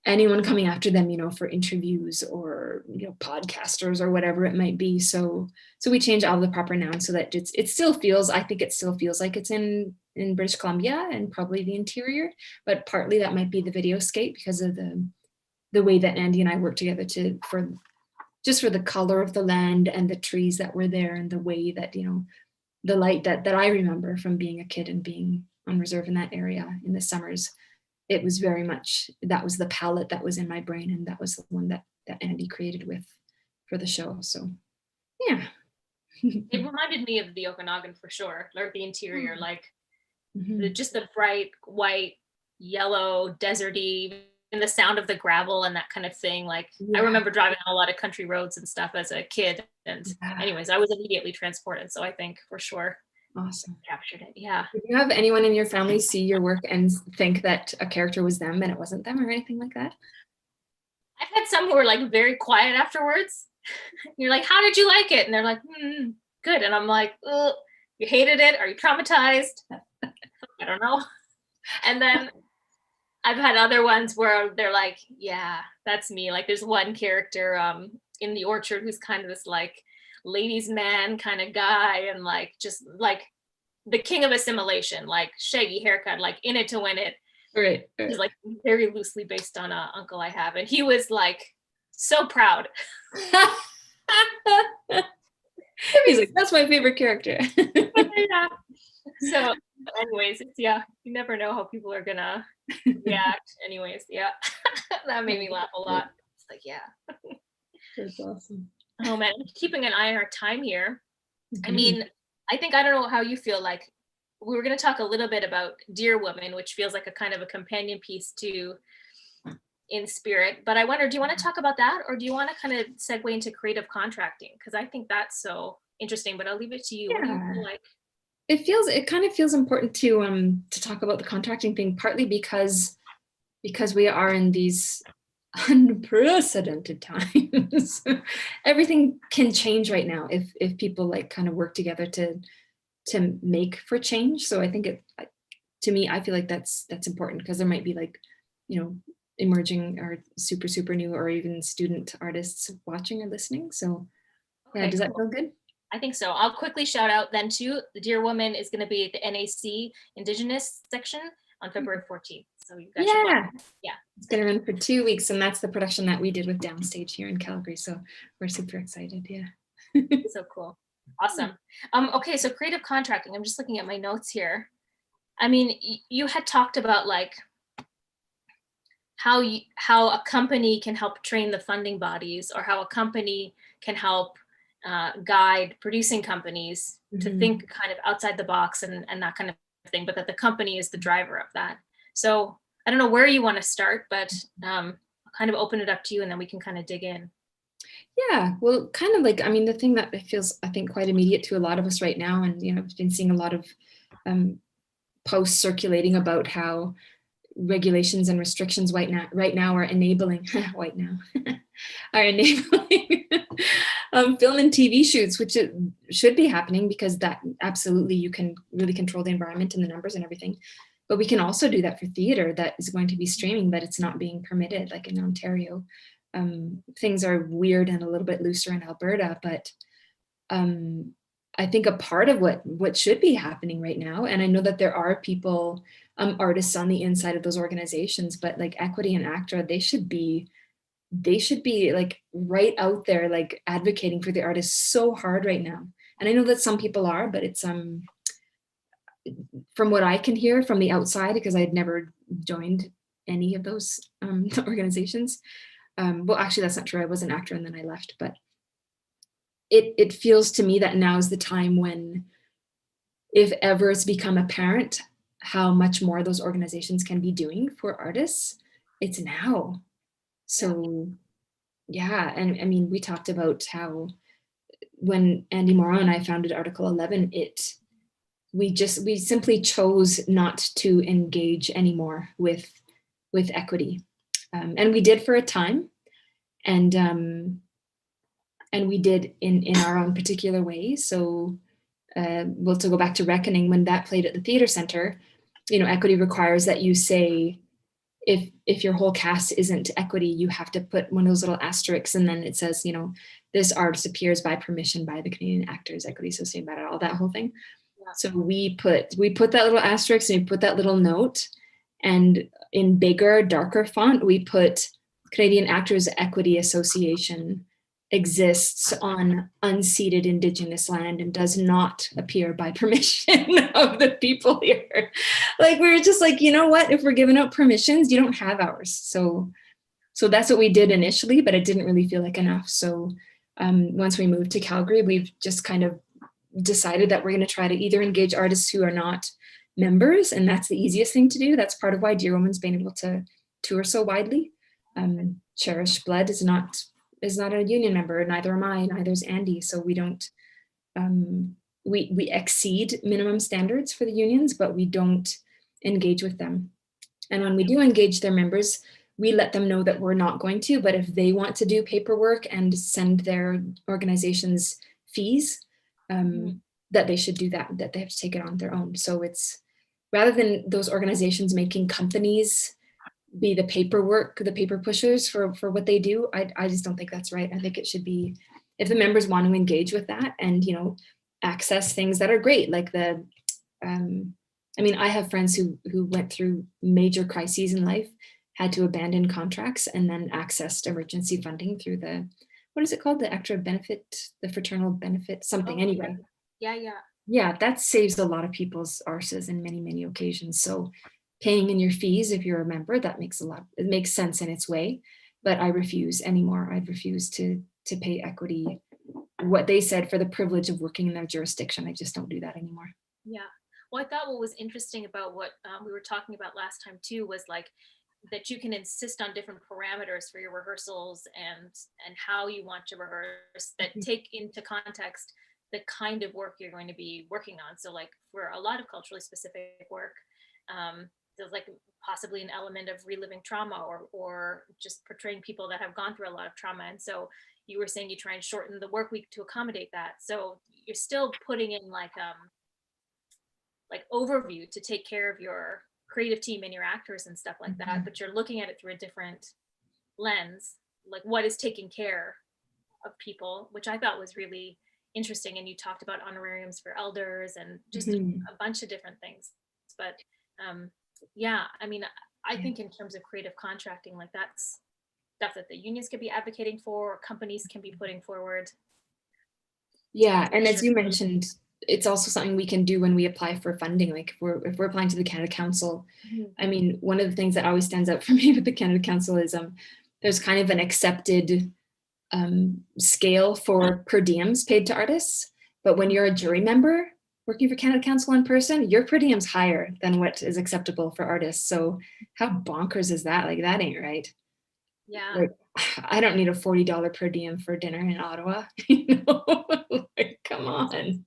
anyone coming after them, you know, for interviews or, you know, podcasters or whatever it might be. So we changed all the proper nouns so that it still feels like it's in British Columbia and probably the interior, but partly that might be the videoscape because of the way that Andy and I worked together for the color of the land and the trees that were there, and the way that, you know, the light that I remember from being a kid and being on reserve in that area in the summers. It was very much, that was the palette that was in my brain, and that was the one that Andy created for the show. So yeah. It reminded me of the Okanagan for sure, like the interior, like just the bright white, yellow, deserty, and the sound of the gravel and that kind of thing. Like I remember driving on a lot of country roads and stuff as a kid, and anyways, I was immediately transported. So I think for sure. Awesome. Captured it. Yeah. Did you have anyone in your family see your work and think that a character was them and it wasn't them, or anything like that? I've had some who were like very quiet afterwards. You're like, how did you like it? And they're like, good. And I'm like, oh, you hated it? Are you traumatized? I don't know. And then I've had other ones where they're like, yeah, that's me. Like there's one character in The Orchard who's kind of this like ladies' man kind of guy, and like just like the king of assimilation, like shaggy haircut, like in it to win it. Right. He's like very loosely based on an uncle I have, and he was like so proud. He's like, that's my favorite character. Yeah. So anyways, you never know how people are gonna react. Anyways, yeah. That made me laugh a lot. It's like, yeah. That's awesome. Oh man, keeping an eye on our time here. I mean, I don't know how you feel. Like we were going to talk a little bit about Dear Woman, which feels like a kind of a companion piece to In Spirit, but I wonder, do you want to talk about that, or do you want to kind of segue into creative contracting? Because I think that's so interesting, but I'll leave it to you. Yeah. What do you feel like? It kind of feels important to talk about the contracting thing, partly because we are in these unprecedented times. Everything can change right now if people like kind of work together to make for change. So I think to me, I feel like that's important, because there might be like, you know, emerging or super new or even student artists watching or listening. So yeah, does that feel good? I think so. I'll quickly shout out then too, the Dear Woman is going to be at the NAC Indigenous section on February 14th. So you guys should watch. Yeah. It's going to run for 2 weeks, and that's the production that we did with Downstage here in Calgary. So we're super excited. Yeah. So cool. Awesome. Okay, so creative contracting. I'm just looking at my notes here. I mean, you had talked about like how a company can help train the funding bodies, or how a company can help guide producing companies to think kind of outside the box and that kind of thing, but that the company is the driver of that. So I don't know where you want to start, but I'll kind of open it up to you, and then we can kind of dig in. Yeah, well, kind of like, I mean, the thing that feels, I think, quite immediate to a lot of us right now, and, you know, I've been seeing a lot of posts circulating about how regulations and restrictions right now are enabling are enabling film and TV shoots, which it should be happening, because that absolutely, you can really control the environment and the numbers and everything. But we can also do that for theater that is going to be streaming, but it's not being permitted, like in Ontario. Things are weird and a little bit looser in Alberta, but I think a part of what should be happening right now, and I know that there are people, artists on the inside of those organizations, but like Equity and ACTRA, they should be like right out there, like advocating for the artists so hard right now. And I know that some people are, but it's from what I can hear from the outside, because I had never joined any of those organizations. Well, actually, that's not true. I was an actor and then I left. But it feels to me that now is the time when, if ever it's become apparent how much more those organizations can be doing for artists, it's now. So yeah, and I mean, we talked about how when Andy Moro and I founded Article 11, we simply chose not to engage anymore with equity, and we did for a time, and we did in our own particular way. So well, to go back to Reckoning, when that played at the theater center, you know, equity requires that you say, if your whole cast isn't equity, you have to put one of those little asterisks, and then it says, you know, this artist appears by permission by the Canadian Actors Equity Association, about all that whole thing. Yeah. So we put that little asterisk, and we put that little note, and in bigger, darker font, we put Canadian Actors Equity Association exists on unceded Indigenous land and does not appear by permission of the people here. Like, we were just like, you know what, if we're giving out permissions, you don't have ours. So that's what we did initially, but it didn't really feel like enough. So once we moved to Calgary, we've just kind of decided that we're going to try to either engage artists who are not members, and that's the easiest thing to do. That's part of why Dear Woman's been able to tour so widely. Cherished Blood is not a union member, neither am I, neither is Andy. So we don't, we exceed minimum standards for the unions, but we don't engage with them. And when we do engage their members, we let them know that we're not going to, but if they want to do paperwork and send their organization's fees, that they should do that they have to take it on their own. So it's, rather than those organizations making companies be the paper pushers for what they do, I just don't think that's right. I think it should be, if the members want to engage with that and, you know, access things that are great, like the, I mean, I have friends who went through major crises in life, had to abandon contracts, and then accessed emergency funding through the, what is it called? The extra benefit, the fraternal benefit, something. Anyway. Yeah, that saves a lot of people's arses in many, many occasions. So paying in your fees, if you're a member, that makes it makes sense in its way, but I refuse anymore. I refuse to pay equity what they said for the privilege of working in their jurisdiction. I just don't do that anymore. Yeah. Well, I thought what was interesting about what we were talking about last time too was like that you can insist on different parameters for your rehearsals and how you want to rehearse that take into context the kind of work you're going to be working on. So like for a lot of culturally specific work, there's like possibly an element of reliving trauma or just portraying people that have gone through a lot of trauma. And so you were saying you try and shorten the work week to accommodate that. So you're still putting in like overview to take care of your creative team and your actors and stuff like that, but you're looking at it through a different lens, like what is taking care of people, which I thought was really interesting. And you talked about honorariums for elders and just a bunch of different things. But yeah, I mean, I think in terms of creative contracting, like that's stuff that the unions could be advocating for, or companies can be putting forward. Yeah, and as you mentioned, it's also something we can do when we apply for funding. Like if we're applying to the Canada Council, I mean, one of the things that always stands out for me with the Canada Council is there's kind of an accepted scale for per diems paid to artists, but when you're a jury member working for Canada Council in person, your per diem's higher than what is acceptable for artists. So how bonkers is that? Like, that ain't right. Yeah. Like, I don't need a $40 per diem for dinner in Ottawa. You know, like, come on.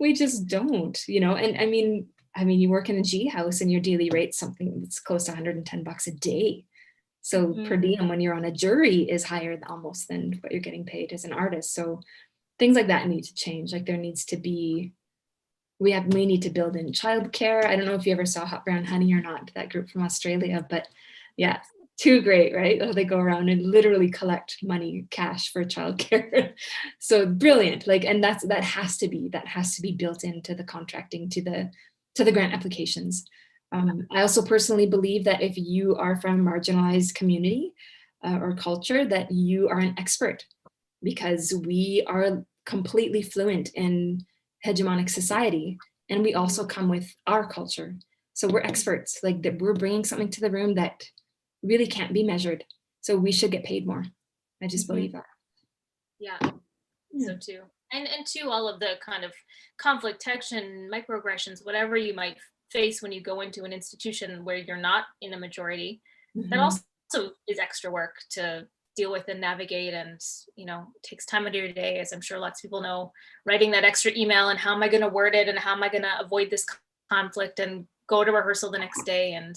We just don't, you know. And I mean, you work in a G house and your daily rate's something that's close to $110 a day. So per diem when you're on a jury is higher almost than what you're getting paid as an artist. So things like that need to change. Like there needs to be, we need to build in childcare. I don't know if you ever saw Hot Brown Honey or not, that group from Australia, but yeah, too great, right? Oh, they go around and literally collect money, cash for childcare. So brilliant. Like, and that has to be built into the contracting, to the grant applications. I also personally believe that if you are from a marginalized community or culture, that you are an expert, because we are completely fluent in hegemonic society, and we also come with our culture. So we're experts, like that we're bringing something to the room that really can't be measured. So we should get paid more. I just believe that. Yeah. So too. And two, all of the kind of conflict, tension, microaggressions, whatever you might face when you go into an institution where you're not in a majority, that also is extra work to deal with and navigate, and takes time out of your day, as I'm sure lots of people know, writing that extra email and how am I going to word it and how am I going to avoid this conflict and go to rehearsal the next day. And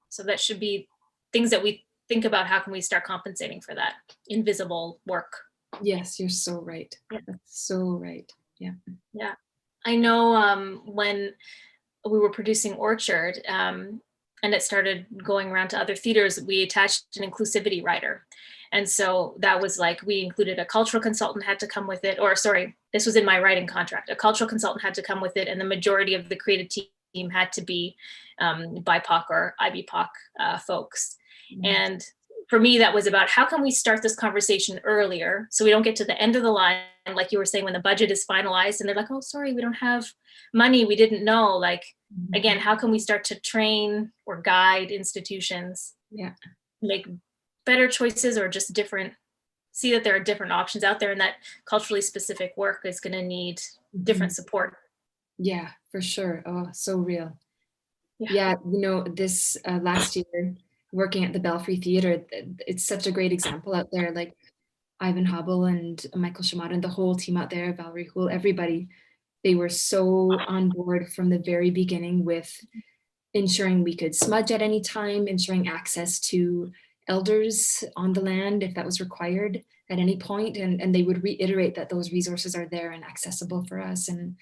so that should be things that we think about. How can we start compensating for that invisible work? Yes, you're so right. That's so right. Yeah. I know when we were producing Orchard, and it started going around to other theaters, we attached an inclusivity rider. And so that was like, we included a cultural consultant had to come with it, or sorry, this was in my writing contract. A cultural consultant had to come with it, and the majority of the creative team had to be BIPOC or IBPOC folks. And for me, that was about how can we start this conversation earlier so we don't get to the end of the line, like you were saying, when the budget is finalized and they're like, oh, sorry, we don't have money, we didn't know. Like, again, how can we start to train or guide institutions, make better choices, or just see that there are different options out there, and that culturally specific work is going to need different support. Yeah, for sure. Oh, so real. Yeah, this last year, working at the Belfry Theatre, it's such a great example out there. Like Ivan Hubble and Michael Shimada and the whole team out there, Valerie Houle, everybody, they were so on board from the very beginning with ensuring we could smudge at any time, ensuring access to elders on the land if that was required at any point. And they would reiterate that those resources are there and accessible for us, and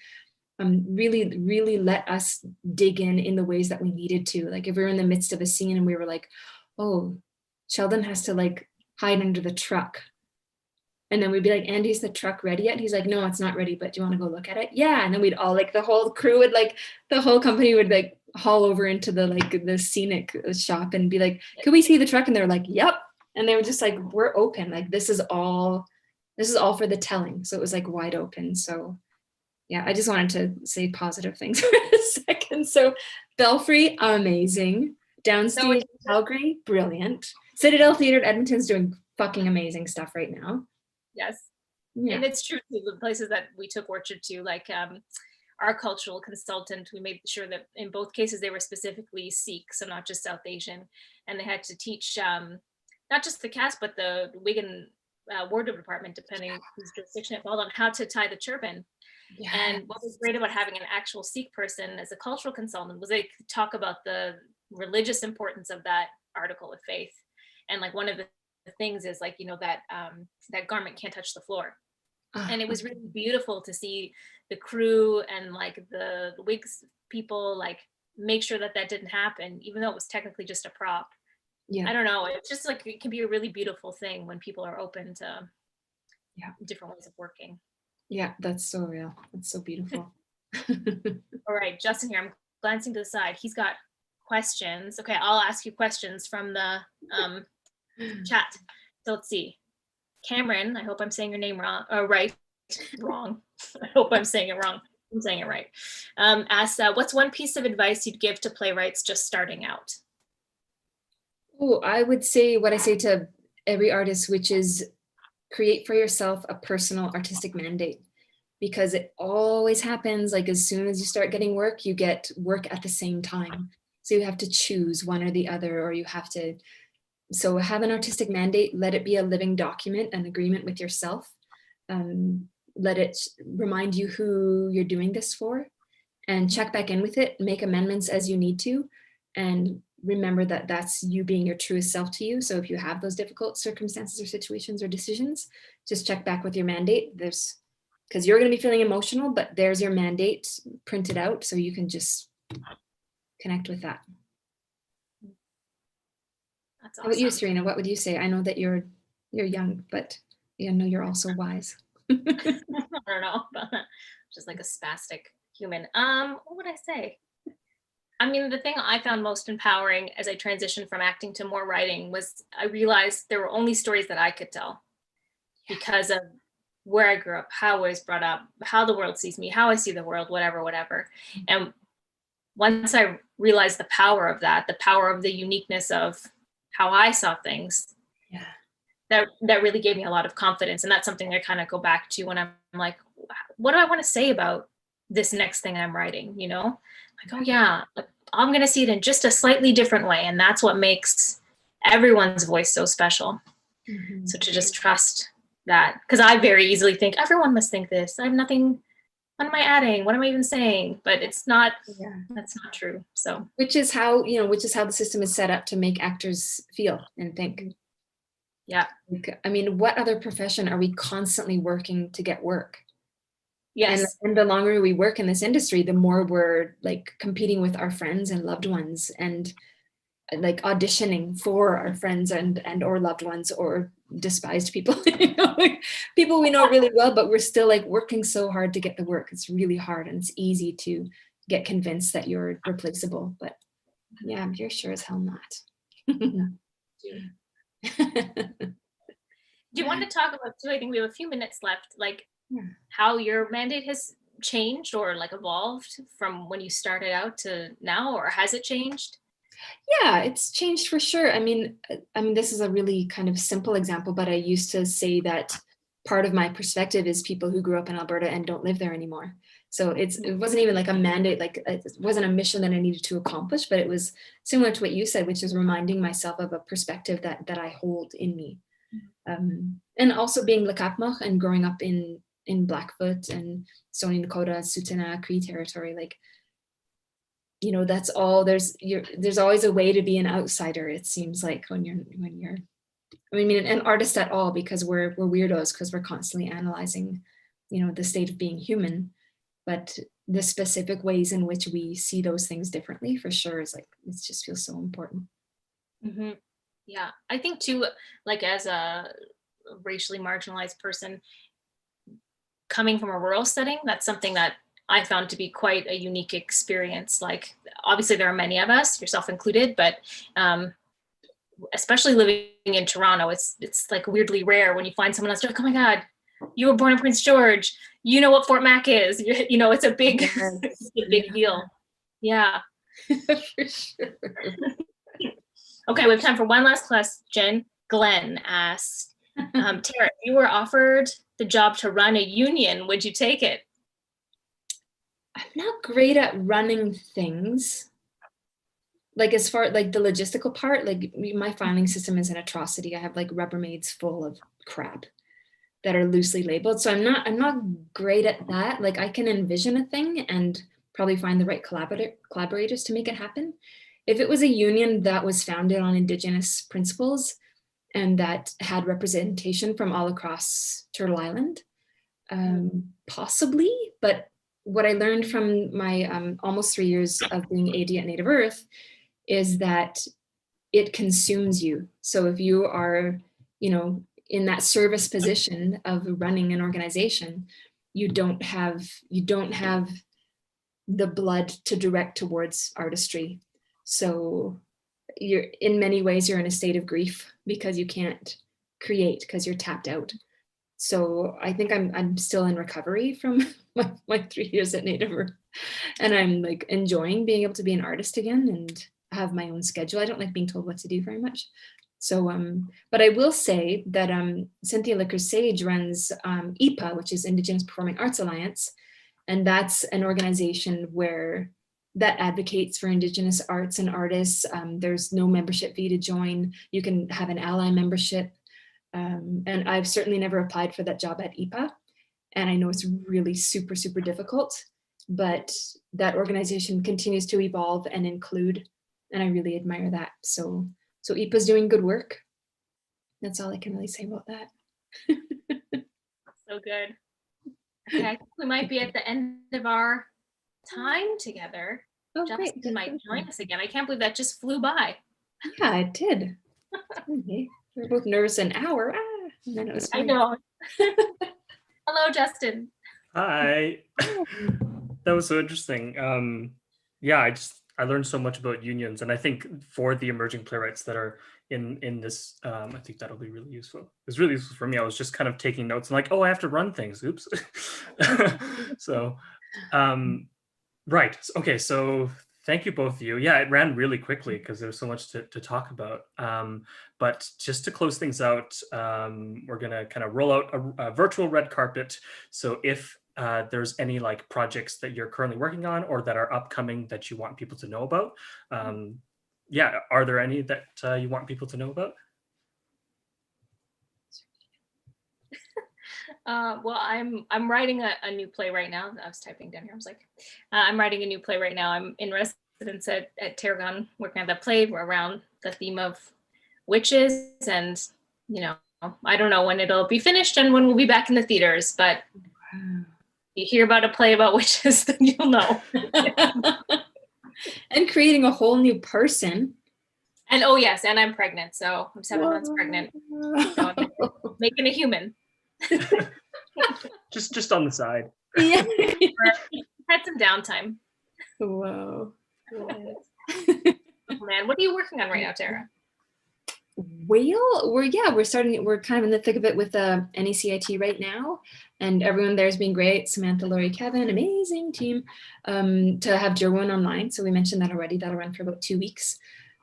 really, really let us dig in the ways that we needed to. Like if we were in the midst of a scene and we were like, oh, Sheldon has to like hide under the truck. And then we'd be like, Andy, is the truck ready yet? He's like, no, it's not ready, but do you want to go look at it? Yeah. And then we'd all like, the whole crew would like, the whole company would like haul over into the scenic shop and be like, can we see the truck? And they're like, yep. And they were just like, we're open. Like, this is all for the telling. So it was like wide open. So yeah, I just wanted to say positive things for a second. So Belfry, amazing. Downstage, Calgary, brilliant. Citadel Theatre at Edmonton's doing fucking amazing stuff right now. Yes. Yeah. And it's true, the places that we took Orchard to, like our cultural consultant, we made sure that in both cases they were specifically Sikh, so not just South Asian, and they had to teach not just the cast, but the Wigan wardrobe department, depending whose jurisdiction it fell on, how to tie the turban. Yes. And what was great about having an actual Sikh person as a cultural consultant was they could talk about the religious importance of that article of faith. And like one of the things is like, that garment can't touch the floor. And it was really beautiful to see the crew and like the wigs people like make sure that didn't happen, even though it was technically just a prop. Yeah. I don't know. It's just like, it can be a really beautiful thing when people are open to different ways of working. Yeah, that's so real. That's so beautiful. All right, Justin here. I'm glancing to the side. He's got questions. Okay, I'll ask you questions from the chat. So let's see. Cameron, I hope I'm saying your name wrong. Right. Wrong. I hope I'm saying it wrong. I'm saying it right. Asks, what's one piece of advice you'd give to playwrights just starting out? Oh, I would say what I say to every artist, which is create for yourself a personal artistic mandate, because it always happens. Like as soon as you start getting work, you get work at the same time. So you have to choose one or the other, or you have to, so have an artistic mandate, let it be a living document, an agreement with yourself. Let it remind you who you're doing this for, and check back in with it, make amendments as you need to, and remember that that's you being your truest self to you. So if you have those difficult circumstances or situations or decisions, just check back with your mandate. Because you're going to be feeling emotional, but there's your mandate printed out, so you can just connect with that. That's awesome. How about you, Sarena? What would you say? I know that you're young, but I know you're also wise. I don't know about that. Just like a spastic human. What would I say? I mean, the thing I found most empowering as I transitioned from acting to more writing was I realized there were only stories that I could tell because of where I grew up, how I was brought up, how the world sees me, how I see the world, whatever. And once I realized the power of that, the power of the uniqueness of how I saw things, that really gave me a lot of confidence. And that's something I kind of go back to when I'm like, what do I want to say about this next thing I'm writing? You know, like, oh yeah, I'm going to see it in just a slightly different way. And that's what makes everyone's voice so special. Mhm. So to just trust that, because I very easily think everyone must think this. I have nothing. What am I adding? What am I even saying? But it's not. Yeah. That's not true. So Which is how the system is set up to make actors feel and think. yeah. Like, I mean, what other profession are we constantly working to get work? Yes. And the longer we work in this industry, the more we're like competing with our friends and loved ones, and like auditioning for our friends and or loved ones or despised people, you know, like, people we know really well, but we're still like working so hard to get the work. It's really hard, and it's easy to get convinced that you're replaceable, but yeah, you're sure as hell not. Do you want to talk about, so I think we have a few minutes left, like Yeah. how your mandate has changed or like evolved from when you started out to now, or has it changed? Yeah, it's changed for sure. I mean, this is a really kind of simple example, but I used to say that part of my perspective is people who grew up in Alberta and don't live there anymore. So it wasn't even like a mandate, like it wasn't a mission that I needed to accomplish, but it was similar to what you said, which is reminding myself of a perspective that I hold in me. And also being Ntlaka'pamux and growing up in Blackfoot and Stoney Nakoda, Tsuut'ina, Cree territory, like, you know, that's all. There's always a way to be an outsider, it seems like, when you're I mean, an artist at all, because we're weirdos, because we're constantly analyzing, you know, the state of being human. But the specific ways in which we see those things differently, for sure, is like, it just feels so important. Mm-hmm. Yeah, I think too, like as a racially marginalized person coming from a rural setting, that's something that I found to be quite a unique experience. Like, obviously there are many of us, yourself included, but especially living in Toronto, it's like weirdly rare when you find someone else like, oh my God, you were born in Prince George, you know what Fort Mac is, you know, it's a big, Yes. it's a big deal. Yeah. For sure. Okay, we have time for one last question. Glenn asked, Tara, if you were offered the job to run a union, would you take it? I'm not great at running things. Like, as far like the logistical part, like my filing system is an atrocity. I have like Rubbermaids full of crap that are loosely labeled. So I'm not great at that. Like, I can envision a thing and probably find the right collaborators to make it happen. If it was a union that was founded on Indigenous principles and that had representation from all across Turtle Island, possibly. But what I learned from my almost 3 years of being AD at Native Earth is that it consumes you. So if you are, you know, in that service position of running an organization, you don't have the blood to direct towards artistry. So you're, in many ways, you're in a state of grief because you can't create, because you're tapped out. So I think I'm still in recovery from my 3 years at Native Earth, and I'm like enjoying being able to be an artist again and have my own schedule. I don't like being told what to do very much. So, but I will say that Cynthia Liquor-Sage runs IPA, which is Indigenous Performing Arts Alliance, and that's an organization that advocates for Indigenous arts and artists. There's no membership fee to join. You can have an ally membership. And I've certainly never applied for that job at IPA. And I know it's really super, super difficult, but that organization continues to evolve and include, and I really admire that. So IPA's doing good work. That's all I can really say about that. So good. Okay, I think we might be at the end of our time together. Oh, Justin great. might join us again. I can't believe that just flew by. Yeah, it did. Okay. We were both nervous an hour. And then it was fine. I know. Hello, Justin. Hi. That was so interesting. Yeah, I learned so much about unions, and I think for the emerging playwrights that are in this, I think that'll be really useful. It was really useful for me. I was just kind of taking notes and like, oh, I have to run things. Oops. So, right. Okay. So Thank you, both of you. Yeah, it ran really quickly because there's so much to talk about. But just to close things out, we're gonna kind of roll out a virtual red carpet. So if there's any like projects that you're currently working on or that are upcoming that you want people to know about, yeah, are there any that you want people to know about? Well, I'm writing a new play right now. I was typing down here. I was like, I'm writing a new play right now. I'm in residence at Tarragon, working on the play around the theme of witches, and I don't know when it'll be finished and when we'll be back in the theaters. But you hear about a play about witches, then you'll know. And creating a whole new person. And oh yes, and I'm pregnant, so I'm 7 months pregnant. So I'm making a human. just on the side. Yeah. Had some downtime. Whoa. Oh, man, what are you working on right now, Tara? Well, we're kind of in the thick of it with NECIT right now, and everyone there's been great. Samantha, Lori, Kevin, amazing team. To have Gwen online, so we mentioned that already. That'll run for about 2 weeks.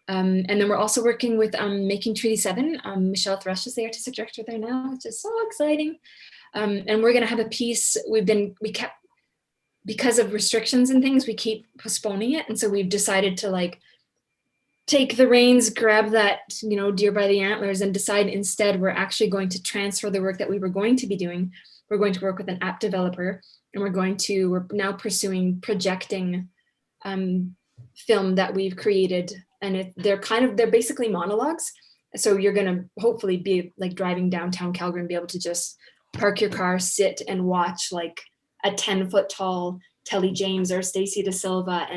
And then we're also working with Making Treaty 7. Michelle Thrush is the artistic director there now, which is so exciting. And we're gonna have a piece. Because of restrictions and things, we keep postponing it. And so we've decided to like take the reins, grab that, deer by the antlers, and decide instead we're actually going to transfer the work that we were going to be doing. We're going to work with an app developer, and we're now pursuing projecting film that we've created. And they're basically monologues. So you're gonna hopefully be like driving downtown Calgary and be able to just park your car, sit and watch like a 10-foot tall Telly James or Stacey De Silva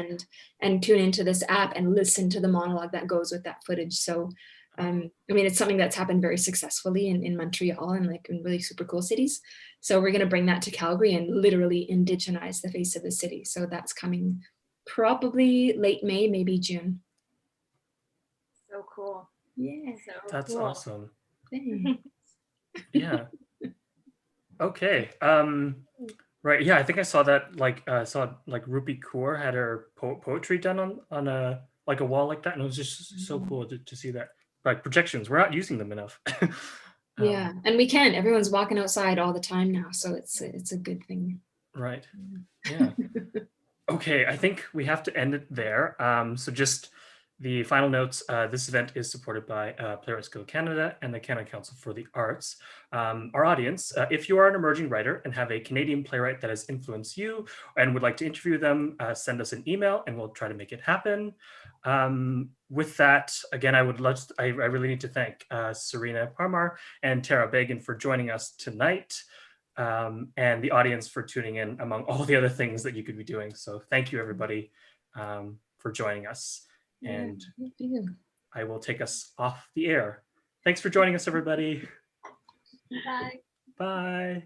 and tune into this app and listen to the monologue that goes with that footage. So it's something that's happened very successfully in Montreal and like in really super cool cities. So we're gonna bring that to Calgary and literally indigenize the face of the city. So that's coming probably late May, maybe June. So cool. Yeah. So That's cool. awesome. Yeah. Okay. Right. Yeah, I think I saw that. Like, Rupi Kaur had her poetry done on a wall like that, and it was just so cool to see that. Like projections, we're not using them enough. Yeah, and we can. Everyone's walking outside all the time now, so it's a good thing. Right. Yeah. Okay, I think we have to end it there. So just the final notes, this event is supported by Playwrights Guild Canada and the Canada Council for the Arts. Our audience, if you are an emerging writer and have a Canadian playwright that has influenced you and would like to interview them, send us an email and we'll try to make it happen. With that, again, I really need to thank Sarena Parmar and Tara Beagan for joining us tonight. And the audience for tuning in among all the other things that you could be doing. So thank you, everybody, for joining us. And I will take us off the air. Thanks for joining us, everybody. Bye. Bye.